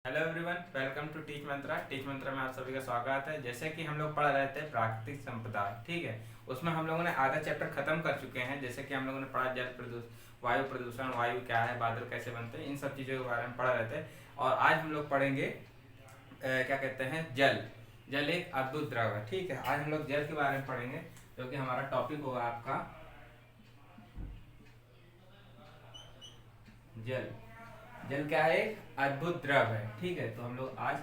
Hello everyone, welcome to Teach Mantra. Teach Mantra में आप सभी का स्वागत है। जैसे कि हम लोग पढ़ रहे थे प्राकृतिक संपदा, ठीक है। उसमें हम लोगों ने आधा चैप्टर खत्म कर चुके हैं। जैसे कि हम लोगों ने पढ़ा जल प्रदूषण, वायु प्रदूषण, वायु क्या है, बादल कैसे बनते हैं, इन सब चीज़ों के बारे में पढ़ रहे थे। और आज हम लोग पढ़ेंगे क्या कहते हैं, जल। जल एक अद्भुत द्रव है, ठीक है। आज हम लोग जल के बारे में पढ़ेंगे, जो कि हमारा टॉपिक होगा आपका जल। जल क्या है? एक अद्भुत द्रव है, ठीक है। तो हम लोग आज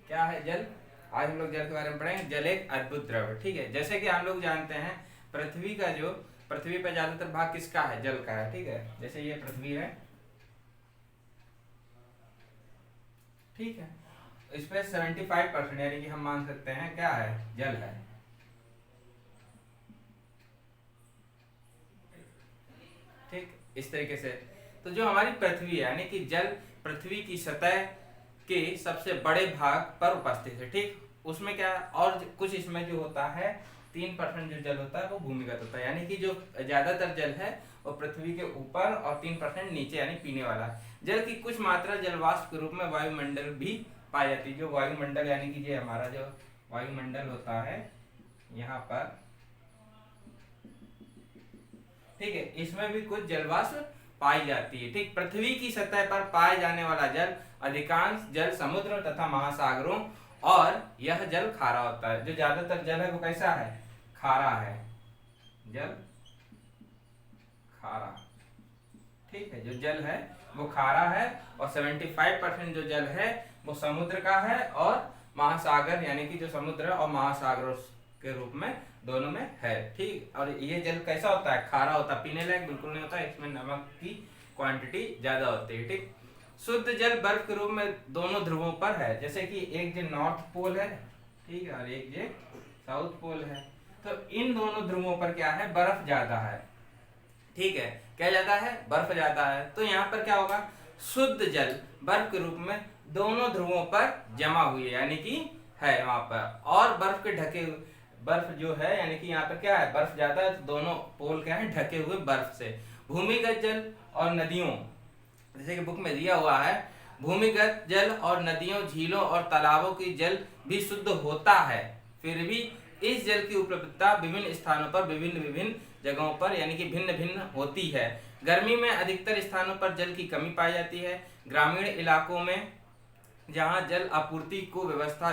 क्या है जल, आज हम लोग जल के बारे में पढ़ेंगे। जल एक अद्भुत द्रव है, ठीक है। जैसे कि हम लोग जानते हैं, पृथ्वी का जो पृथ्वी पर ज्यादातर भाग किसका है? जल का है, ठीक है। जैसे ये पृथ्वी है, ठीक है। इस पे 75% यानी कि हम मान सकते हैं क्या है, जल है, ठीक। इस तरीके से तो जो हमारी पृथ्वी है, यानी कि जल पृथ्वी की सतह के सबसे बड़े भाग पर उपस्थित है, ठीक। उसमें क्या, और कुछ इसमें जो होता है 3% जो जल होता है वो भूमिगत होता है। यानी कि जो ज्यादातर जल है वो पृथ्वी के ऊपर और 3% नीचे, यानी पीने वाला। जल की कुछ मात्रा जलवाष्प के रूप में वायुमंडल भी पाई जाती है। जो वायुमंडल यानी कि ये हमारा जो वायुमंडल होता है यहाँ पर, ठीक है, इसमें भी कुछ जलवाष्प पाई जाती है, ठीक। पृथ्वी की सतह पर पाए जाने वाला जल अधिकांश जल समुद्र तथा महासागरों, और यह जल खारा होता है। जो ज्यादातर जल है वो कैसा है? खारा है, जल खारा, ठीक है। जो जल है वो खारा है, और 75% जो जल है वो समुद्र का है और महासागर, यानी कि जो समुद्र और महासागरों के रूप में दोनों में है, ठीक। और ये जल कैसा होता है? खारा होता है, पीने लायक बिल्कुल नहीं होता, इसमें नमक की क्वांटिटी ज्यादा होती है, ठीक। शुद्ध जल बर्फ के रूप में दोनों ध्रुवों पर है। जैसे कि एक जो नॉर्थ पोल है, ठीक है, और एक जो साउथ पोल है। तो इन दोनों ध्रुवों पर क्या है, बर्फ ज्यादा है, ठीक है। क्या ज्यादा है? बर्फ ज्यादा है। तो यहाँ पर क्या होगा, शुद्ध जल बर्फ के रूप में दोनों ध्रुवों पर जमा हुई है, यानी कि है वहां पर। और बर्फ के ढके हुए, बर्फ जो है, यानी कि यहाँ पर क्या है, बर्फ ज्यादा है, तो दोनों पोल क्या है, ढके हुए बर्फ से। भूमिगत जल और नदियों, जैसे कि बुक में दिया हुआ है, भूमिगत जल और नदियों, झीलों और तालाबों की जल भी शुद्ध होता है। फिर भी इस जल की उपलब्धता विभिन्न स्थानों पर, विभिन्न विभिन्न जगहों पर, यानी कि भिन्न भिन्न होती है। गर्मी में अधिकतर स्थानों पर जल की कमी पाई जाती है। ग्रामीण इलाकों में जहाँ जल आपूर्ति को व्यवस्था,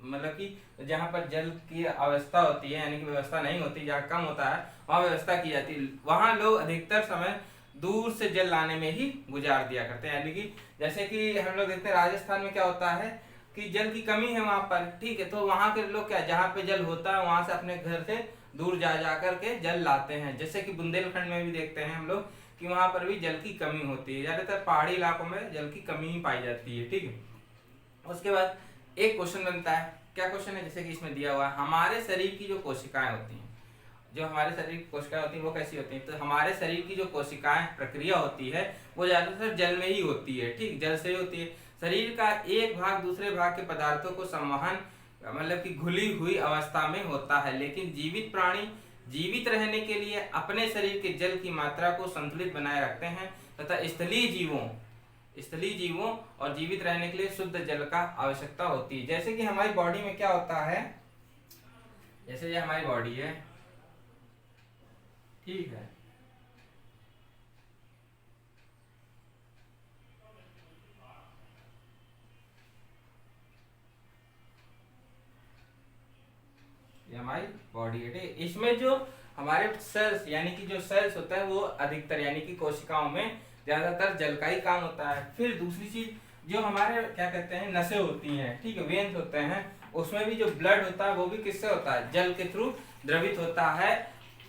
मतलब कि जहाँ पर जल की अवस्था होती है, यानी कि व्यवस्था नहीं होती, जहाँ कम होता है वहाँ व्यवस्था की जाती है। वहाँ लोग अधिकतर समय दूर से जल लाने में ही गुजार दिया करते हैं। यानी कि जैसे कि हम लोग देखते हैं राजस्थान में क्या होता है कि जल की कमी है वहां पर, ठीक है। तो वहां के लोग क्या, जहाँ पे जल होता है वहां से अपने घर से दूर जा जा करके जल लाते हैं। जैसे कि बुंदेलखंड में भी देखते हैं हम लोग कि वहां पर भी जल की कमी होती है। ज्यादातर पहाड़ी इलाकों में जल की कमी ही पाई जाती है, ठीक है। उसके बाद एक क्वेश्चन बनता है, क्या क्वेश्चन है, जैसे कि इसमें दिया हुआ है, हमारे शरीर की जो कोशिकाएं होती हैं, जो हमारे शरीर की कोशिकाएं होती हैं वो कैसी होती हैं? तो हमारे शरीर की जो कोशिकाएं प्रक्रिया होती है वो ज्यादातर जल में ही होती है, ठीक, जल से ही होती है। शरीर का एक भाग दूसरे भाग के पदार्थों को संवहन, मतलब कि घुली हुई अवस्था में होता है। लेकिन जीवित प्राणी जीवित रहने के लिए अपने शरीर के जल की मात्रा को संतुलित बनाए रखते हैं, तथा स्थलीय जीवों और जीवित रहने के लिए शुद्ध जल का आवश्यकता होती है। जैसे कि हमारी बॉडी में क्या होता है, जैसे ये हमारी बॉडी है, ठीक है, ये हमारी बॉडी है, ठीक है। इसमें जो हमारे सेल्स, यानी कि जो सेल्स होता है वो अधिकतर, यानी कि कोशिकाओं में ज्यादातर जल का ही काम होता है। फिर दूसरी चीज, जो हमारे क्या कहते हैं, नसें होती हैं, ठीक है, वेन्स होते हैं, उसमें भी जो ब्लड होता है वो भी किससे होता है, जल के थ्रू द्रवित होता है।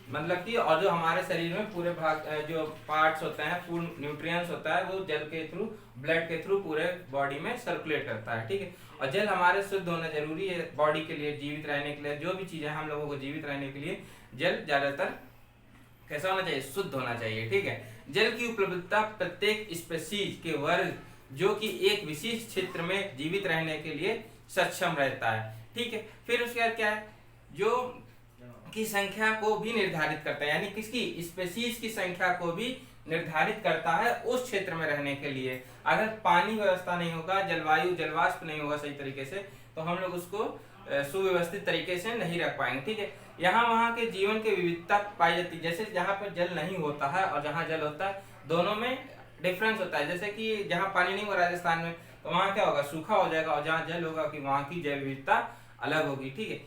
मतलब कि, और जो हमारे शरीर में पूरे भाग जो पार्ट्स होते हैं, फूड न्यूट्रिएंट्स होता है, वो जल के थ्रू, ब्लड के थ्रू पूरे बॉडी में सर्कुलेट करता है, ठीक है। और जल हमारे शुद्ध होना जरूरी है बॉडी के लिए, जीवित रहने के लिए, जो भी चीजें हम लोगों को जीवित रहने के लिए जल ज्यादातर कैसा होना चाहिए, शुद्ध होना चाहिए, ठीक है। जल की उपलब्धता प्रत्येक स्पेसीज के वर्ग जो कि एक विशेष क्षेत्र में जीवित रहने के लिए सक्षम रहता है। ठीक है, फिर उसके बाद क्या है, जो की संख्या को भी निर्धारित करता है, यानी किसकी, स्पेसीज की संख्या को भी निर्धारित करता है उस क्षेत्र में रहने के लिए। अगर पानी व्यवस्था नहीं होगा, जलवायु जलवाष्प नहीं होगा सही तरीके से, तो हम लोग उसको सुव्यवस्थित तरीके से नहीं रख पाएंगे। ठीक है, यहाँ वहाँ के जीवन की विविधता पाई जाती है। जैसे जहाँ पर जल नहीं होता है और जहाँ जल होता है, दोनों में डिफरेंस होता है। जैसे कि जहाँ पानी नहीं होगा राजस्थान में, तो वहाँ क्या होगा, सूखा हो जाएगा, और जहाँ जल होगा कि वहाँ की जैव विविधता अलग होगी। ठीक है,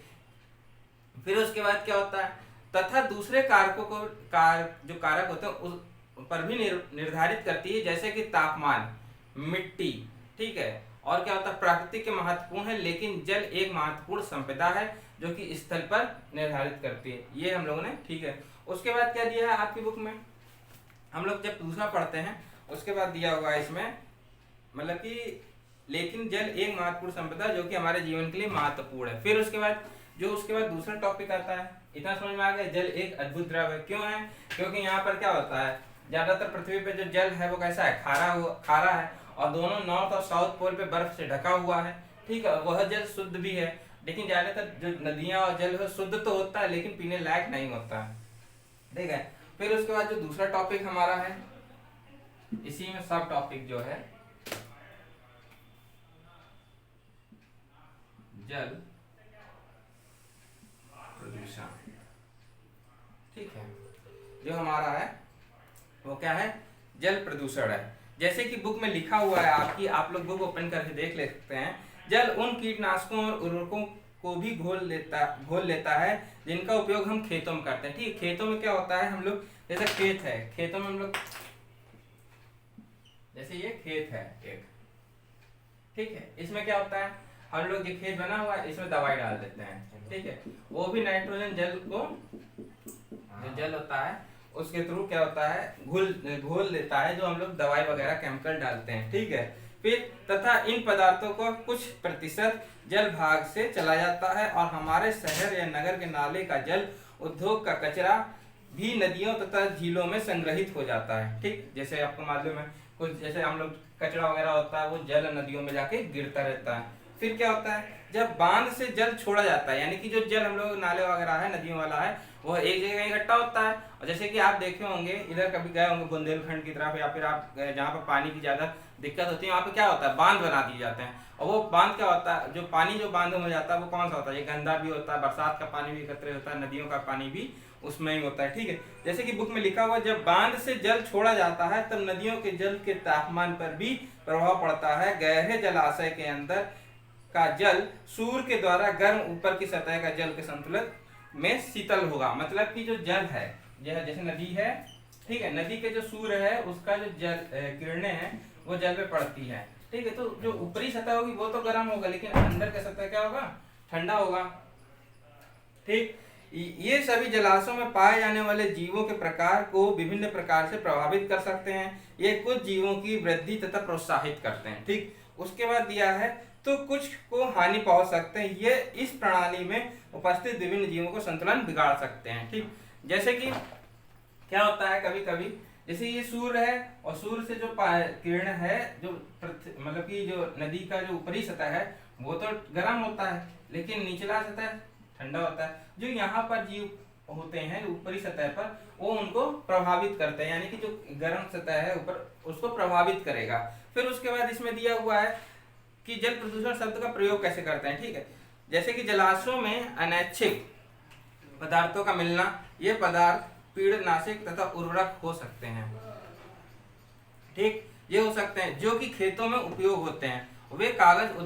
फिर उसके बाद क्या होता है, तथा दूसरे कारकों को जो कारक होते हैं उस पर भी निर्धारित करती है, जैसे कि तापमान, मिट्टी। ठीक है, और क्या होता है, प्रकृति के महत्वपूर्ण है, लेकिन जल एक महत्वपूर्ण संपदा है जो कि स्थल पर निर्धारित करती है। ये हम लोगों ने, ठीक है। उसके बाद क्या दिया है आपकी बुक में, हम लोग जब दूसरा पढ़ते हैं उसके बाद दिया हुआ है इसमें, मतलब कि लेकिन जल एक महत्वपूर्ण संपदा जो कि हमारे जीवन के लिए महत्वपूर्ण है। फिर उसके बाद दूसरा टॉपिक आता है, इतना समझ में आ गया, जल एक अद्भुत द्रव है। क्यों है, क्योंकि यहाँ पर क्या होता है, ज्यादातर पृथ्वी पे जो जल है वो कैसा है, खारा है, और दोनों नॉर्थ और साउथ पोल पे बर्फ से ढका हुआ है। ठीक है, वह जल शुद्ध भी है, लेकिन ज्यादातर जो नदियां और जल है शुद्ध तो होता है लेकिन पीने लायक नहीं होता है। ठीक है, फिर उसके बाद जो दूसरा टॉपिक हमारा है, इसी में सब टॉपिक जो है जल प्रदूषण। ठीक है, जो हमारा है वो क्या है, जल प्रदूषण है। जैसे कि बुक में लिखा हुआ है आपकी, आप लोग बुक ओपन करके देख ले सकते हैं। जल उन कीटनाशकों और उर्वरकों को भी घोल लेता है जिनका उपयोग हम खेतों में करते हैं। ठीक है, खेतों में क्या होता है, हम लोग जैसे खेत है, खेतों में हम लोग, जैसे ये खेत है एक, ठीक है, इसमें क्या होता है, हम लोग ये खेत बना हुआ है, इसमें दवाई डाल देते हैं। ठीक है, वो भी नाइट्रोजन जल को, जो जल होता है उसके थ्रू क्या होता है, घोल लेता है, जो हम लोग दवाई वगैरह केमिकल डालते हैं। ठीक है, फिर तथा इन पदार्थों को कुछ प्रतिशत जल भाग से चला जाता है, और हमारे शहर या नगर के नाले का जल, उद्योग का कचरा भी नदियों तथा झीलों में संग्रहित हो जाता है। ठीक, जैसे आपको मालूम है, कुछ जैसे हम लोग कचरा वगैरह होता है वो जल नदियों में जाके गिरता रहता है। फिर क्या होता है, जब बांध से जल छोड़ा जाता है, यानी कि जो जल हम लोग नाले वगैरह है, नदियों वाला है, वो एक जगह इकट्ठा होता है। और जैसे कि आप देखे होंगे, इधर कभी गए होंगे बुंदेलखंड की तरफ, या फिर आप जहाँ पर पानी की ज्यादा दिक्कत होती है, वहाँ पे क्या होता है, बांध बना दिए जाते हैं। और वो बांध क्या होता है, जो पानी जो बांधों में जाता है वो कौन सा होता है, ये गंदा भी होता है, बरसात का पानी भी एकत्रित होता है, नदियों का पानी भी उसमें ही होता है। ठीक है, जैसे कि बुक में लिखा हुआ, जब बांध से जल छोड़ा जाता है तब नदियों के जल के तापमान पर भी प्रभाव पड़ता है। गहरे जलाशय के अंदर का जल सूर्य के द्वारा गर्म ऊपर की सतह का जल के संतुलन में शीतल होगा। मतलब कि जो जल है, यह जैसे नदी है, ठीक है, नदी के जो सूर्य है उसका जो जल किरणें हैं वो जल पे पड़ती है। ठीक है, तो जो ऊपरी सतह होगी वो तो गर्म होगा, लेकिन अंदर का सतह क्या होगा, ठंडा होगा। ठीक, ये सभी जलाशयों में पाए जाने वाले जीवों के प्रकार को विभिन्न प्रकार से प्रभावित कर सकते हैं। ये कुछ जीवों की वृद्धि तथा प्रोत्साहित करते हैं। ठीक, उसके बाद दिया है, तो कुछ को हानि पहुंच सकते हैं। ये इस प्रणाली में उपस्थित विभिन्न जीवों को संतुलन बिगाड़ सकते हैं। ठीक, जैसे कि क्या होता है, कभी कभी जैसे ये सूर्य है, और सूर्य से जो किरण है, जो मतलब कि जो नदी का जो ऊपरी सतह है वो तो गर्म होता है, लेकिन निचला सतह ठंडा होता है। जो यहाँ पर जीव होते हैं ऊपरी सतह पर, वो उनको प्रभावित करते हैं, यानी कि जो गर्म सतह है ऊपर उसको प्रभावित करेगा। फिर उसके बाद इसमें दिया हुआ है कि जल प्रदूषण शब्द का प्रयोग कैसे करते हैं। ठीक है, जैसे कि जलाशयों में अनैच्छिक पदार्थों का मिलना, ये पदार्थ कीटनाशक तथा उर्वरक हो सकते हैं। ठीक, ये हो सकते हैं जो कि खेतों में उपयोग होते हैं। वे कागज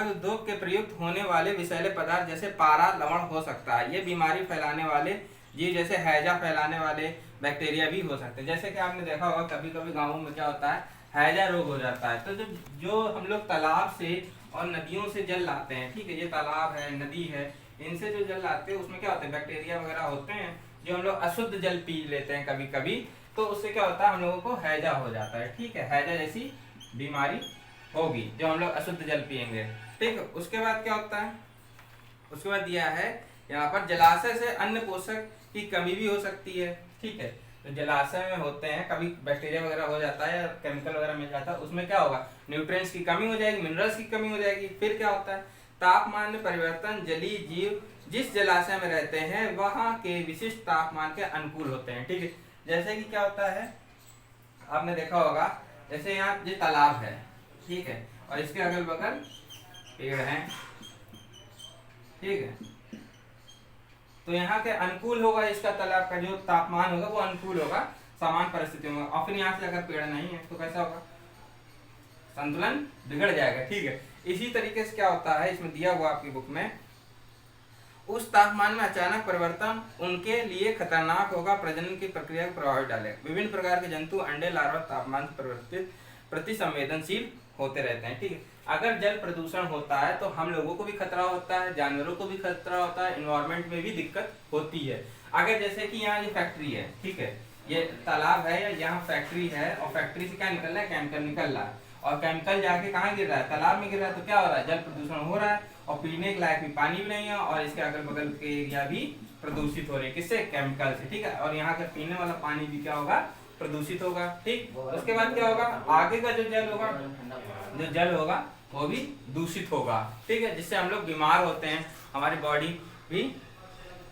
उद्योग के प्रयुक्त होने वाले विषैले पदार्थ जैसे पारा, लवण हो सकता है। ये बीमारी फैलाने वाले जीव जैसे हैजा फैलाने वाले बैक्टीरिया भी हो सकते हैं। जैसे कि आपने देखा होगा कभी कभी गाँवों में क्या होता है, हैजा रोग हो जाता है। तो जो हम लोग तालाब से और नदियों से जल लाते हैं, ठीक है, ये तालाब है, नदी है, इनसे जो जल लाते हैं उसमें क्या होता है, बैक्टीरिया वगैरह होते हैं, जो हम लोग अशुद्ध जल पी लेते हैं कभी कभी, तो उससे क्या होता है, हम लोगों को हैजा हो जाता है। ठीक है, हैजा जैसी बीमारी होगी जो हम लोग अशुद्ध जल पिएंगे। ठीक है, उसके बाद क्या होता है, उसके बाद दिया है यहाँ पर, जलाशय से अन्य पोषक की कमी भी हो सकती है। ठीक है, तो जलाशय में होते हैं, कभी बैक्टीरिया वगैरह हो जाता है या केमिकल वगैरह मिल जाता है, उसमें क्या होगा, न्यूट्रिएंट्स की कमी हो जाएगी, मिनरल्स की कमी हो जाएगी। फिर क्या होता है, तापमान में परिवर्तन, जलीय जीव जिस जलाशय में रहते हैं वहां के विशिष्ट तापमान के अनुकूल होते हैं। ठीक है, जैसे कि क्या होता है, आपने देखा होगा, जैसे यहाँ ये तालाब है, ठीक है, और इसके अगल बगल पेड़ हैं, ठीक है, तो यहाँ के अनुकूल होगा, इसका तालाब का जो तापमान होगा वो अनुकूल होगा समान परिस्थितियों में। और फिर यहाँ से अगर पेड़ नहीं है तो कैसा होगा, संतुलन बिगड़ जाएगा। ठीक है, इसी तरीके से क्या होता है, इसमें दिया हुआ आपकी बुक में, उस तापमान में अचानक परिवर्तन उनके लिए खतरनाक होगा, प्रजनन की प्रक्रिया को प्रभावित डालेगा। विभिन्न प्रकार के जंतु अंडे लार्वा तापमान से परिवर्तित प्रति संवेदनशील होते रहते हैं। ठीक है, अगर जल प्रदूषण होता है तो हम लोगों को भी खतरा होता है, जानवरों को भी खतरा होता है, इन्वायरमेंट में भी दिक्कत होती है। अगर जैसे कि यहाँ ये फैक्ट्री है, ठीक है, ये तालाब है या यहाँ फैक्ट्री है, और फैक्ट्री से क्या निकल रहा है, केमिकल निकल रहा है, और केमिकल जाके कहाँ गिर रहा है, तालाब में गिर रहा है, तो क्या हो रहा है, जल प्रदूषण हो रहा है, और पीने के लायक भी पानी भी नहीं है, और इसके अगल बगल के एरिया भी प्रदूषित हो रहे हैं, किससे, केमिकल से। ठीक है, और यहाँ का पीने वाला पानी भी क्या होगा, प्रदूषित होगा। ठीक, उसके बाद क्या होगा, आगे का जो जल होगा वो भी दूषित होगा। ठीक है, जिससे हम लोग बीमार होते हैं, हमारी बॉडी भी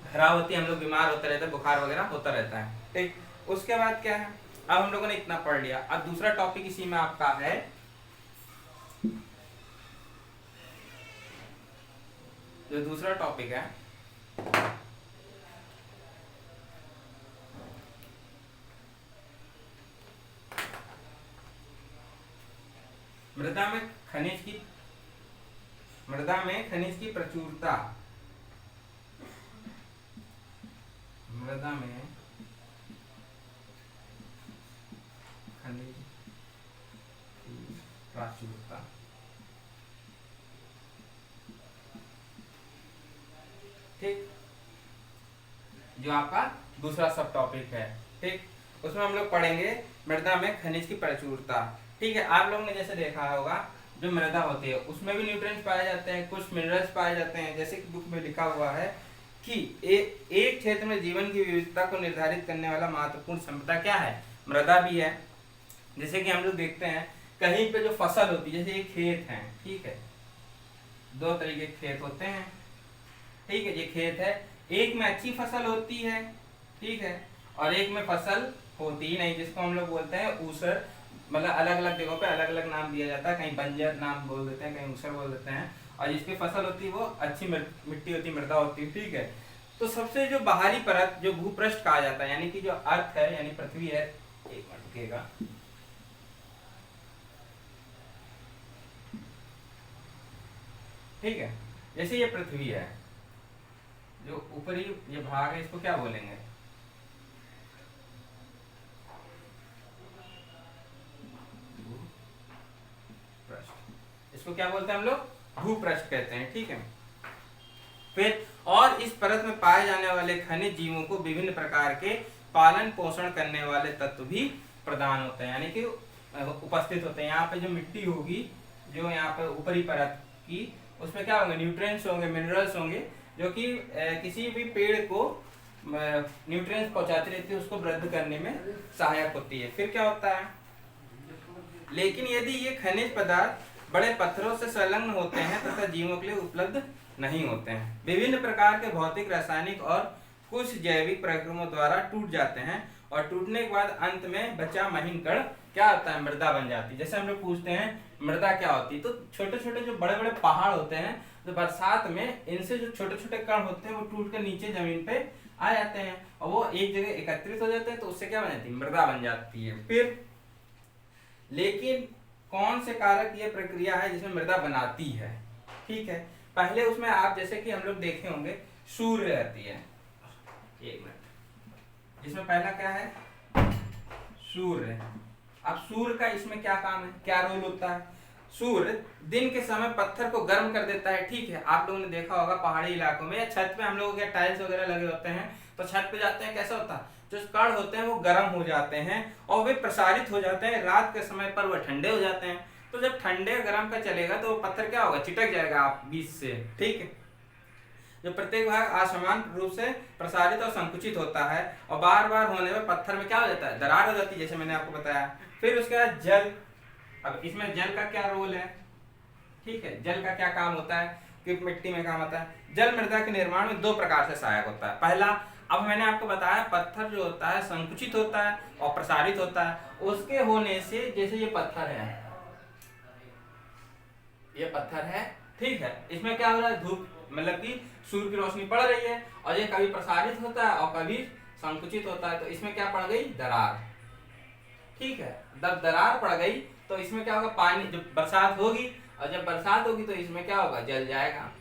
खराब होती है, हम लोग बीमार होते रहते हैं, बुखार वगैरह होता रहता है। ठीक, उसके बाद क्या है, अब हम लोगों ने इतना पढ़ लिया, अब दूसरा टॉपिक इसी में आपका है, जो दूसरा टॉपिक है मृदा में खनिज की प्रचुरता, मृदा में खनिज की प्रचुरता। ठीक, जो आपका दूसरा सब टॉपिक है। ठीक, उसमें हम लोग पढ़ेंगे मृदा में खनिज की प्रचुरता। ठीक है, आप लोगों ने जैसे देखा होगा, जो मृदा होती है उसमें भी न्यूट्रिएंट्स पाए जाते हैं, कुछ मिनरल्स पाए जाते हैं, जैसे कि बुक में लिखा हुआ है कि एक क्षेत्र में जीवन की विविधता को निर्धारित करने वाला महत्वपूर्ण संपदा क्या है, मृदा भी है। जैसे कि हम लोग देखते हैं कहीं पे जो फसल होती है, जैसे ये खेत है, ठीक है, दो तरीके के खेत होते हैं। ठीक है, ये खेत है, एक में अच्छी फसल होती है, ठीक है, और एक में फसल होती ही नहीं, जिसको हम लोग बोलते हैं ऊसर, मतलब अलग अलग जगहों पे अलग अलग नाम दिया जाता है, कहीं बंजर नाम बोल देते हैं, कहीं ऊसर बोल देते हैं, और जिसपे फसल होती है वो अच्छी मिट्टी होती है, मृदा होती है। ठीक है, तो सबसे जो बाहरी परत, जो भूपृष्ठ कहा जाता है, यानी कि जो अर्थ है, यानी पृथ्वी है, एक मिनट रुकिएगा, ठीक है, जैसे ये पृथ्वी है, जो ऊपरी ये भाग है, इसको क्या बोलेंगे, इसको क्या बोलते हैं हम लोग, भूपृष्ठ कहते हैं। ठीक है, फिर और इस परत में पाए जाने वाले खनिज जीवों को विभिन्न प्रकार के पालन पोषण करने वाले तत्व भी प्रदान होते हैं, यानी कि उपस्थित होते हैं। यहाँ पे जो मिट्टी होगी, जो यहाँ पे ऊपरी परत की, उसमें क्या होंगे, न्यूट्रिएंट्स होंगे, मिनरल्स होंगे, जो कि किसी भी पेड़ को न्यूट्रिएंट्स पहुंचाती रहती है, उसको वृद्धि करने में सहायक होती है। फिर क्या होता है, लेकिन यदि ये खनिज पदार्थ बड़े पत्थरों से संलग्न होते हैं तथा जीवों के लिए उपलब्ध नहीं होते हैं, विभिन्न प्रकार के भौतिक, रासायनिक और कुछ जैविक प्रक्रियाओं द्वारा टूट जाते हैं, और टूटने के बाद अंत में बचा महीन कण क्या होता है, मृदा बन जाती है। जैसे हम लोग पूछते हैं मृदा क्या होती है, तो छोटे छोटे जो बड़े बड़े पहाड़ होते हैं, तो बरसात में इनसे जो छोटे छोटे कण होते हैं वो टूट कर नीचे जमीन पे आ जाते हैं, और वो एक जगह एकत्रित हो जाते हैं, तो उससे क्या बन जाती है, मृदा बन जाती है। फिर लेकिन कौन से कारक ये प्रक्रिया है जिसमें मृदा बनाती है। ठीक है, पहले उसमें आप जैसे कि हम लोग देखे होंगे सूर्य रहती है, एक मिनट, जिसमें पहला क्या है, सूर्य। अब सूर्य का इसमें क्या काम है, क्या रोल होता है, सूर्य दिन के समय पत्थर को गर्म कर देता है। ठीक है, आप लोगों ने देखा होगा पहाड़ी इलाकों में या छत पे हम लोगों के टाइल्स वगैरह लगे होते हैं, तो छत पे जाते हैं, कैसा होता है, जो कण होते हैं वो गर्म हो जाते हैं और वे प्रसारित हो जाते हैं, रात के समय पर वह ठंडे हो जाते हैं। तो जब ठंडे गर्म का चलेगा तो वो पत्थर क्या होगा, चिटक जाएगा आप बीच से। ठीक है, जो प्रत्येक भाग असमान रूप से प्रसारित और संकुचित होता है और बार बार होने में पत्थर में क्या हो जाता है, दरार हो जाती है, जैसे मैंने आपको बताया। फिर उसके बाद जल, अब इसमें जल का क्या रोल है, ठीक है, जल का क्या काम होता है कि मिट्टी में काम आता है। जल मृदा के निर्माण में 2 प्रकार से सहायक होता है। पहला, अब मैंने आपको बताया पत्थर जो होता है संकुचित होता है और प्रसारित होता है, उसके होने से, जैसे ये पत्थर है, ये पत्थर है, ठीक है, इसमें क्या हो रहा है, धूप मतलब कि सूर्य की रोशनी पड़ रही है और ये कभी प्रसारित होता है और कभी संकुचित होता है, तो इसमें क्या पड़ गई, दरार, ठीक है। जब दरार पड़ गई तो इसमें क्या होगा, पानी, जब बरसात होगी और जब बरसात होगी तो इसमें क्या होगा, जल जाएगा,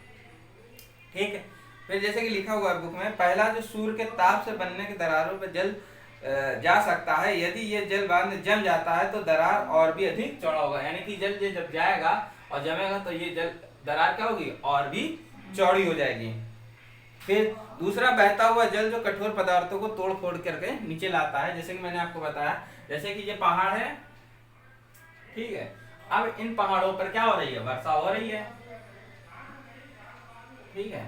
ठीक है। फिर जैसे कि लिखा हुआ है बुक में, पहला जो सूर्य के ताप से बनने के दरारों पर जल जा सकता है, यदि ये जल बाद में जम जाता है तो दरार और भी अधिक चौड़ा होगा, यानी कि जल जब जाएगा और जमेगा तो ये जल दरार क्या होगी, और भी चौड़ी हो जाएगी। फिर दूसरा, बहता हुआ जल जो कठोर पदार्थों को तोड़ फोड़ करके नीचे लाता है, जैसे कि मैंने आपको बताया, जैसे कि ये पहाड़ है, ठीक है, अब इन पहाड़ों पर क्या हो रही है, वर्षा हो रही है, ठीक है,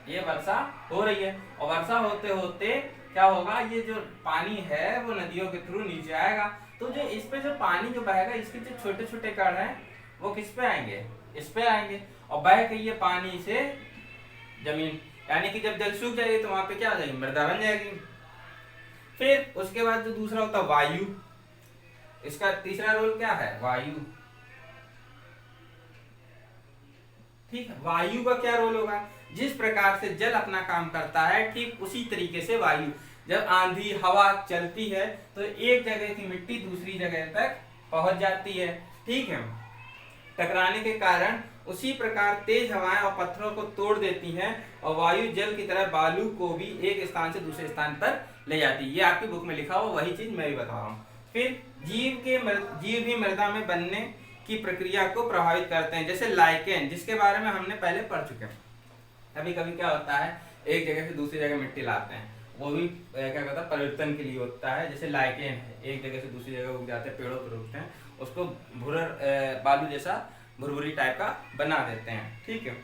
ये वर्षा हो रही है और वर्षा होते होते क्या होगा, ये जो पानी है वो नदियों के थ्रू नीचे आएगा, तो जो इस पे जो पानी जो बहेगा, इसके जो छोटे छोटे कण हैं वो किस पे आएंगे, इस पे आएंगे और बह के ये पानी से जमीन, यानी कि जब जल सूख जाएगी तो वहां पे क्या हो जाएगी, मृदा बन जाएगी। फिर उसके बाद जो दूसरा होता है वायु, इसका तीसरा रोल क्या है, वायु, ठीक है। वायु का क्या रोल होगा, जिस प्रकार से जल अपना काम करता है ठीक उसी तरीके से वायु, जब आंधी हवा चलती है तो एक जगह की मिट्टी दूसरी जगह तक पहुंच जाती है, ठीक है, टकराने के कारण उसी प्रकार तेज हवाएं और पत्थरों को तोड़ देती हैं और वायु जल की तरह बालू को भी एक स्थान से दूसरे स्थान पर ले जाती है। ये आपकी बुक में लिखा हुआ वही चीज मैं भी बता रहा हूँ। फिर जीव भी मृदा में बनने की प्रक्रिया को प्रभावित करते हैं, जैसे लाइकेन, जिसके बारे में हमने पहले पढ़ चुके हैं। कभी कभी क्या होता है, एक जगह से दूसरी जगह मिट्टी लाते हैं, वो भी क्या कहता है, परिवर्तन के लिए होता है, जैसे लाइकेन है, एक जगह से दूसरी जगह उग जाते हैं, पेड़ों पर उगते हैं, उसको भुरर बालू जैसा भुरभुरी टाइप का बना देते हैं, ठीक है।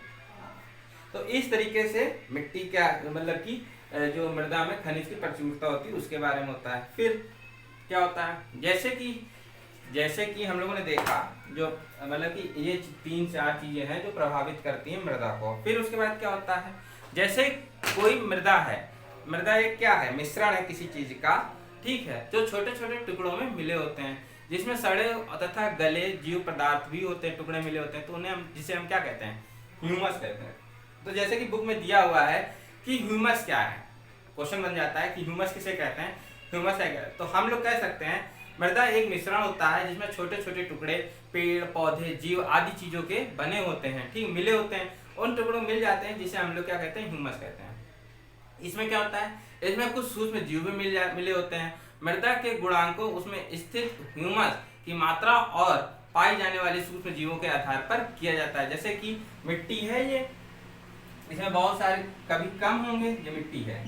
तो इस तरीके से मिट्टी क्या मतलब कि जो मृदा में खनिज की प्रचुरता होती है उसके बारे में होता है। फिर क्या होता है, जैसे कि हम लोगों ने देखा, जो मतलब कि ये 3-4 चीजें हैं जो प्रभावित करती हैं मृदा को। फिर उसके बाद क्या होता है, जैसे कोई मृदा है, मृदा एक क्या है, मिश्रण है किसी चीज का, ठीक है, जो छोटे छोटे टुकड़ों में मिले होते हैं, जिसमें सड़े तथा गले जीव पदार्थ भी होते हैं, टुकड़े मिले होते हैं, तो उन्हें जिसे हम क्या कहते हैं, ह्यूमस कहते हैं। तो जैसे कि बुक में दिया हुआ है कि ह्यूमस क्या है, क्वेश्चन बन जाता है कि ह्यूमस किसे कहते हैं, ह्यूमस है क्या, तो हम लोग कह सकते हैं मृदा एक मिश्रण होता है जिसमें छोटे छोटे टुकड़े पेड़ पौधे जीव आदि चीजों के बने होते हैं, ठीक, मिले होते हैं, उन टुकड़ों मिल जाते हैं जिसे हम लोग क्या कहते हैं, ह्यूमस कहते हैं। इसमें क्या होता है, इसमें कुछ सूक्ष्म जीव भी मिले होते हैं। मृदा के गुणांकों उसमें स्थित ह्यूमस की मात्रा और पाई जाने वाले सूक्ष्म जीवों के आधार पर किया जाता है। जैसे कि मिट्टी है, ये इसमें बहुत सारे कभी कम होंगे, ये मिट्टी है,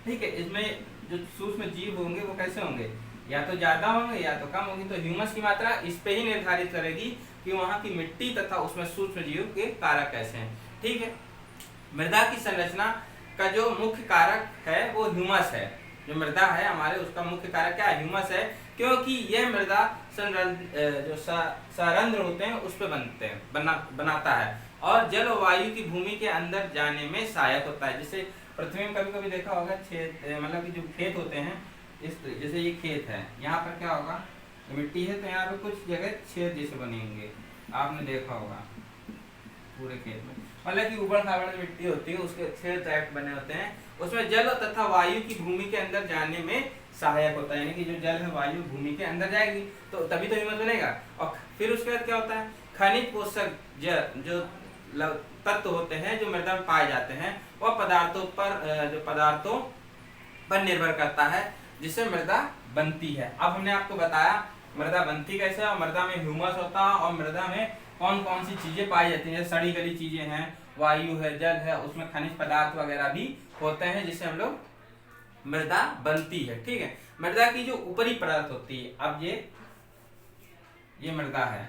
ठीक है, इसमें जो सूक्ष्म जीव होंगे वो कैसे होंगे, या तो ज्यादा होंगे या तो कम होंगे, तो ह्यूमस की मात्रा इस पे ही निर्धारित करेगी कि वहां की मिट्टी तथा उसमें सूक्ष्म जीव के कारक कैसे हैं, ठीक है। मृदा की संरचना का जो मुख्य कारक है वो ह्यूमस है, जो मृदा है हमारे उसका मुख्य कारक क्या है, ह्यूमस है, क्योंकि यह मृदा जो सरंध्र होते हैं उस पे बनाता है और जल और वायु की भूमि के अंदर जाने में सहायक होता है। जैसे पृथ्वी में कभी कभी देखा होगा छेद, मतलब कि जो खेत होते हैं, इस जैसे ये खेत है, यहाँ पर क्या होगा, मिट्टी है तो यहाँ पे कुछ जगह छेद जैसे बने होंगे, आपने देखा होगा पूरे खेत में, मतलब कि ऊबड़ खाबड़ मिट्टी होती है, उसके छेद टाइप बने होते हैं, उसमें जल तथा वायु की भूमि के अंदर जाने में सहायक होता है, यानी कि जो जल है वायु भूमि के अंदर जाएगी तो तभी तो ह्यूमस बनेगा। और फिर उसके बाद क्या होता है, खनिज पोषक जो तत्व होते हैं जो मृदा में पाए जाते हैं वह पदार्थों पर निर्भर करता है जिससे मृदा बनती है। अब हमने आपको बताया मृदा बनती कैसे है और मृदा में ह्यूमस होता है और मृदा में कौन कौन सी चीजें पाई जाती हैं, सड़ी गली चीजें हैं, वायु है, जल है, उसमें खनिज पदार्थ वगैरह भी होते हैं जिससे हम लोग मृदा बनती है, ठीक है। मृदा की जो ऊपरी परत होती है, अब ये मृदा है,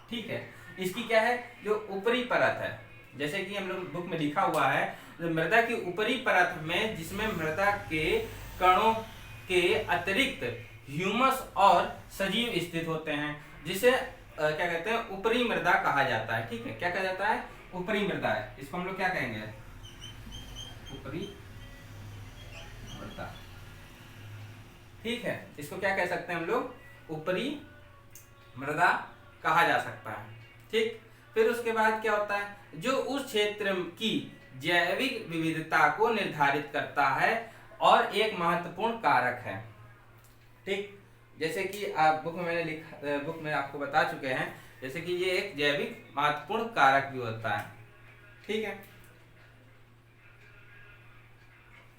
ठीक है, इसकी क्या है, जो ऊपरी परत है, जैसे कि हम लोग बुक में लिखा हुआ है, मृदा की ऊपरी परत में जिसमें मृदा के कणों के अतिरिक्त ह्यूमस और सजीव स्थित होते हैं, जिसे क्या कहते हैं, ऊपरी मृदा कहा जाता है। ठीक है, क्या कहा जाता है, ऊपरी मृदा है। इसको हम लोग क्या कहेंगे, ऊपरी मृदा। ठीक है, इसको क्या कह सकते हैं हम लोग, ऊपरी मृदा कहा जा सकता है। ठीक, फिर उसके बाद क्या होता है, जो उस क्षेत्र की जैविक विविधता को निर्धारित करता है और एक महत्वपूर्ण कारक है। ठीक, जैसे कि आप बुक में मैंने लिखा, बुक में आपको बता चुके हैं, जैसे कि ये एक जैविक महत्वपूर्ण कारक भी होता है। ठीक है,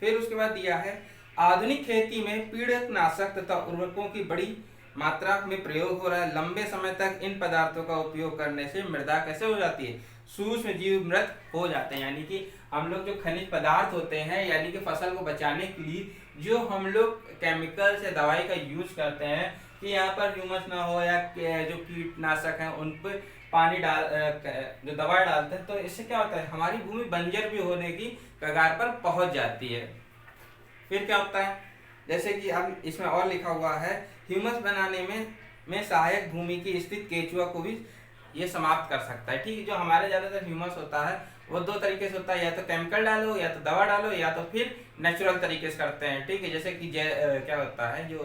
फिर उसके बाद दिया है, आधुनिक खेती में कीटनाशक तथा उर्वरकों की बड़ी मात्रा में प्रयोग हो रहा है। लंबे समय तक इन पदार्थों का उपयोग करने से मृदा कैसे हो जाती है, सूक्ष्म जीव मृत हो जाते हैं। यानी कि हम लोग जो खनिज पदार्थ होते हैं, यानी कि फसल को बचाने के लिए जो हम लोग केमिकल्स या दवाई का यूज करते हैं कि यहाँ पर ह्यूमस ना हो, या जो कीटनाशक हैं उन पर पानी डाल जो दवाई डालते हैं, तो इससे क्या होता है, हमारी भूमि बंजर भी होने की कगार पर पहुंच जाती है। फिर क्या होता है, जैसे कि अब इसमें और लिखा हुआ है, ह्यूमस बनाने में सहायक भूमि की स्थित केचुआ को भी ये समाप्त कर सकता है। ठीक है, जो हमारे ज्यादातर ह्यूमस होता है वो दो तरीके से होता है, या तो केमिकल डालो, या तो दवा डालो, या तो फिर नेचुरल तरीके से करते हैं। ठीक है, जैसे कि क्या होता है, जो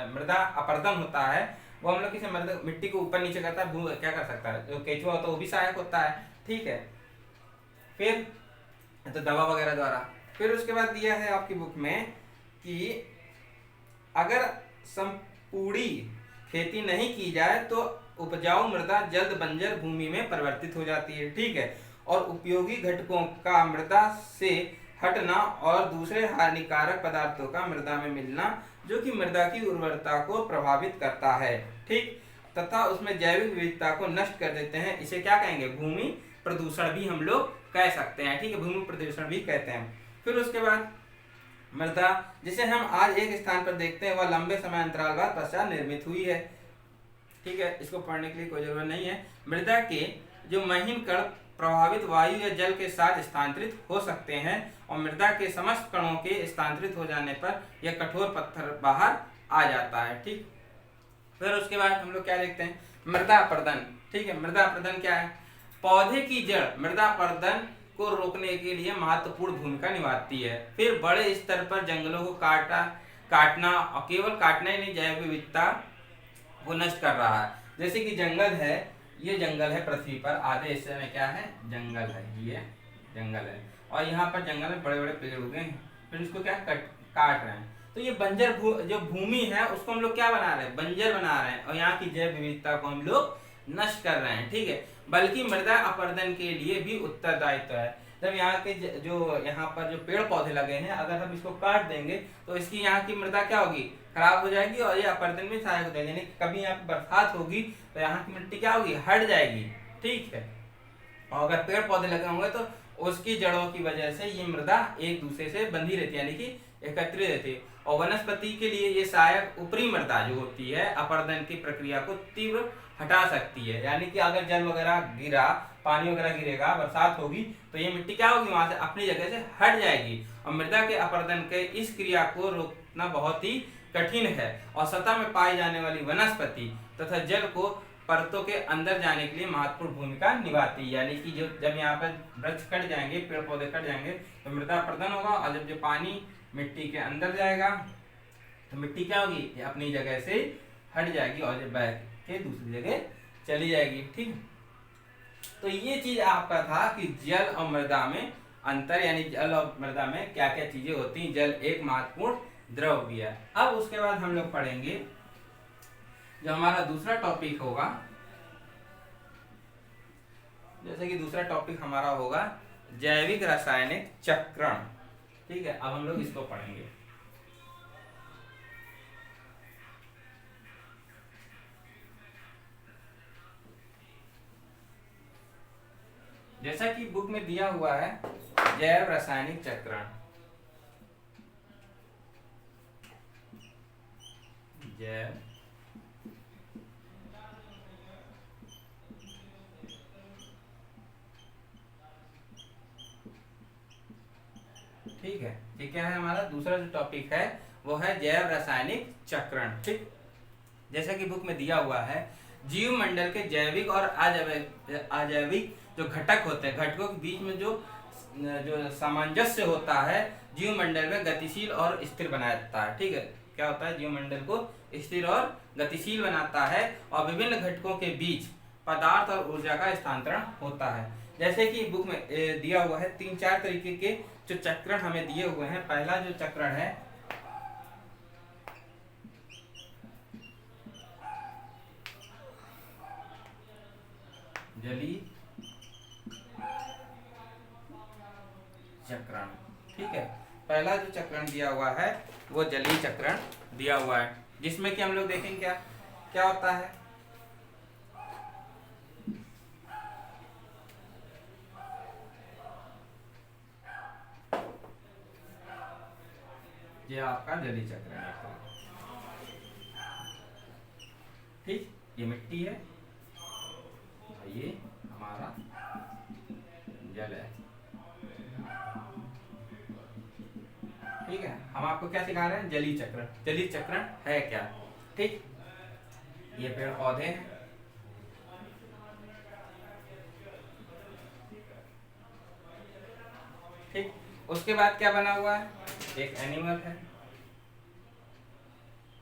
मृदा अपरदन होता है वो हम लोग किसी मिट्टी को ऊपर नीचे करता है, क्या कर सकता है, जो केचुआ होता है वो भी सहायक होता है। ठीक है, फिर तो दवा वगैरह द्वारा। फिर उसके बाद दिया है आपकी बुक में कि अगर संपूर्ण खेती नहीं की जाए तो उपजाऊ मृदा जल्द बंजर भूमि में परिवर्तित हो जाती है। ठीक है, और उपयोगी घटकों का मृदा से हटना और दूसरे हानिकारक पदार्थों का मृदा में मिलना जो कि मृदा की उर्वरता को प्रभावित करता है। ठीक, तथा उसमें जैविक विविधता को नष्ट कर देते हैं, इसे क्या कहेंगे, भूमि प्रदूषण भी हम लोग कह सकते हैं। ठीक है, भूमि प्रदूषण भी कहते हैं। फिर उसके बाद मृदा जिसे हम आज एक स्थान पर देखते हैं वह लंबे समय अंतराल बाद पश्चात निर्मित हुई है। ठीक है, इसको पढ़ने के लिए कोई जरूरत नहीं है। मृदा के जो महीन कण प्रभावित वायु या जल के साथ स्थानांतरित हो सकते हैं और मृदा के समस्त कणों के स्थानांतरित हो जाने पर यह कठोर पत्थर बाहर आ जाता है। ठीक, फिर उसके बाद हम लोग क्या देखते हैं, मृदा अपरदन। ठीक है, मृदा अपरदन क्या है, पौधे की जड़ मृदा अपरदन को रोकने के लिए महत्वपूर्ण भूमिका निभाती है। फिर बड़े स्तर पर जंगलों को काटना और केवल काटना ही नहीं, जैव विविधता को नष्ट कर रहा है। जैसे कि जंगल है, ये जंगल है पृथ्वी पर, आधे हिस्से में क्या है, जंगल है, ये जंगल है, और यहाँ पर जंगल में बड़े बड़े पेड़ उगे हैं, फिर इसको क्या काट रहे हैं, तो ये बंजर जो भूमि है उसको हम लोग क्या बना रहे हैं, बंजर बना रहे हैं, और यहाँ की जैव विविधता को हम लोग नष्ट कर रहे हैं। ठीक है, बल्कि मृदा अपरदन के लिए भी उत्तरदायित्व है। जब यहाँ के जो यहाँ पर जो पेड़ पौधे लगे हैं, अगर हम इसको काट देंगे तो इसकी यहाँ की मृदा क्या होगी, खराब हो जाएगी, और ये अपरदन में सहायक हो जाएगी। यानी कभी यहाँ पे बरसात होगी तो यहाँ की मिट्टी क्या होगी, हट जाएगी। ठीक है, और अगर पेड़ पौधे लगे होंगे तो उसकी जड़ों की वजह से ये मृदा एक दूसरे से बंधी रहती है, यानी कि एकत्रित रहती है। और वनस्पति के लिए ये सहायक ऊपरी मृदा जो होती है अपरदन की प्रक्रिया को तीव्र हटा सकती है। यानी कि अगर जल वगैरह गिरा, पानी वगैरह गिरेगा, बरसात होगी, तो ये मिट्टी क्या होगी, वहां से अपनी जगह से हट जाएगी। और मृदा के अपरदन के इस क्रिया को रोकना बहुत ही कठिन है, और सतह में पाई जाने वाली वनस्पति तथा जल को परतों के अंदर जाने के लिए महत्वपूर्ण भूमिका निभाती है। यानी कि जो जब यहाँ पर वृक्ष कट जाएंगे, पेड़ पौधे कट जाएंगे, तो मृदा अपरदन होगा, और जब जो पानी मिट्टी के अंदर जाएगा तो मिट्टी क्या होगी, ये अपनी जगह से हट जाएगी और जब बह के दूसरी जगह चली जाएगी। ठीक, तो ये चीज आपका था कि जल और मृदा में अंतर, यानी जल और मृदा में क्या क्या चीजें होती हैं। जल एक महत्वपूर्ण द्रव भी है। अब उसके बाद हम लोग पढ़ेंगे जो हमारा दूसरा टॉपिक होगा, जैसे कि दूसरा टॉपिक हमारा होगा जैविक रासायनिक चक्रण। ठीक है, अब हम लोग इसको पढ़ेंगे। जैसा कि बुक में दिया हुआ है, जैव रासायनिक चक्रण, जैव ठीक है, ये क्या है हमारा दूसरा जो टॉपिक है वो है जैव रासायनिक चक्रण। ठीक, जैसा कि बुक में दिया हुआ है, जीव मंडल के जैविक और अजैविक जो घटक होते हैं, घटकों के बीच में जो जो सामंजस्य होता है जीव मंडल में गतिशील और स्थिर बनाता है। ठीक है, क्या होता है, जीव मंडल को स्थिर और गतिशील बनाता है और विभिन्न घटकों के बीच पदार्थ और ऊर्जा का स्थानांतरण होता है। जैसे कि बुक में दिया हुआ है 3-4 तरीके के जो चक्रण हमें दिए हुए हैं। पहला जो चक्रण है जलीय चक्रण। ठीक है, पहला जो चक्रण दिया हुआ है वो जलीय चक्रण दिया हुआ है, जिसमें कि हम लोग देखेंगे क्या क्या होता है। ये आपका जलीय चक्रण है। ठीक, ये मिट्टी है, ये हमारा जल है। ठीक है, हम आपको क्या सिखा रहे हैं, जलीय चक्रण। जलीय चक्रण है क्या। ठीक, ये पेड़ पौधे हैं, ठीक, उसके बाद क्या बना हुआ है, एक एनिमल है,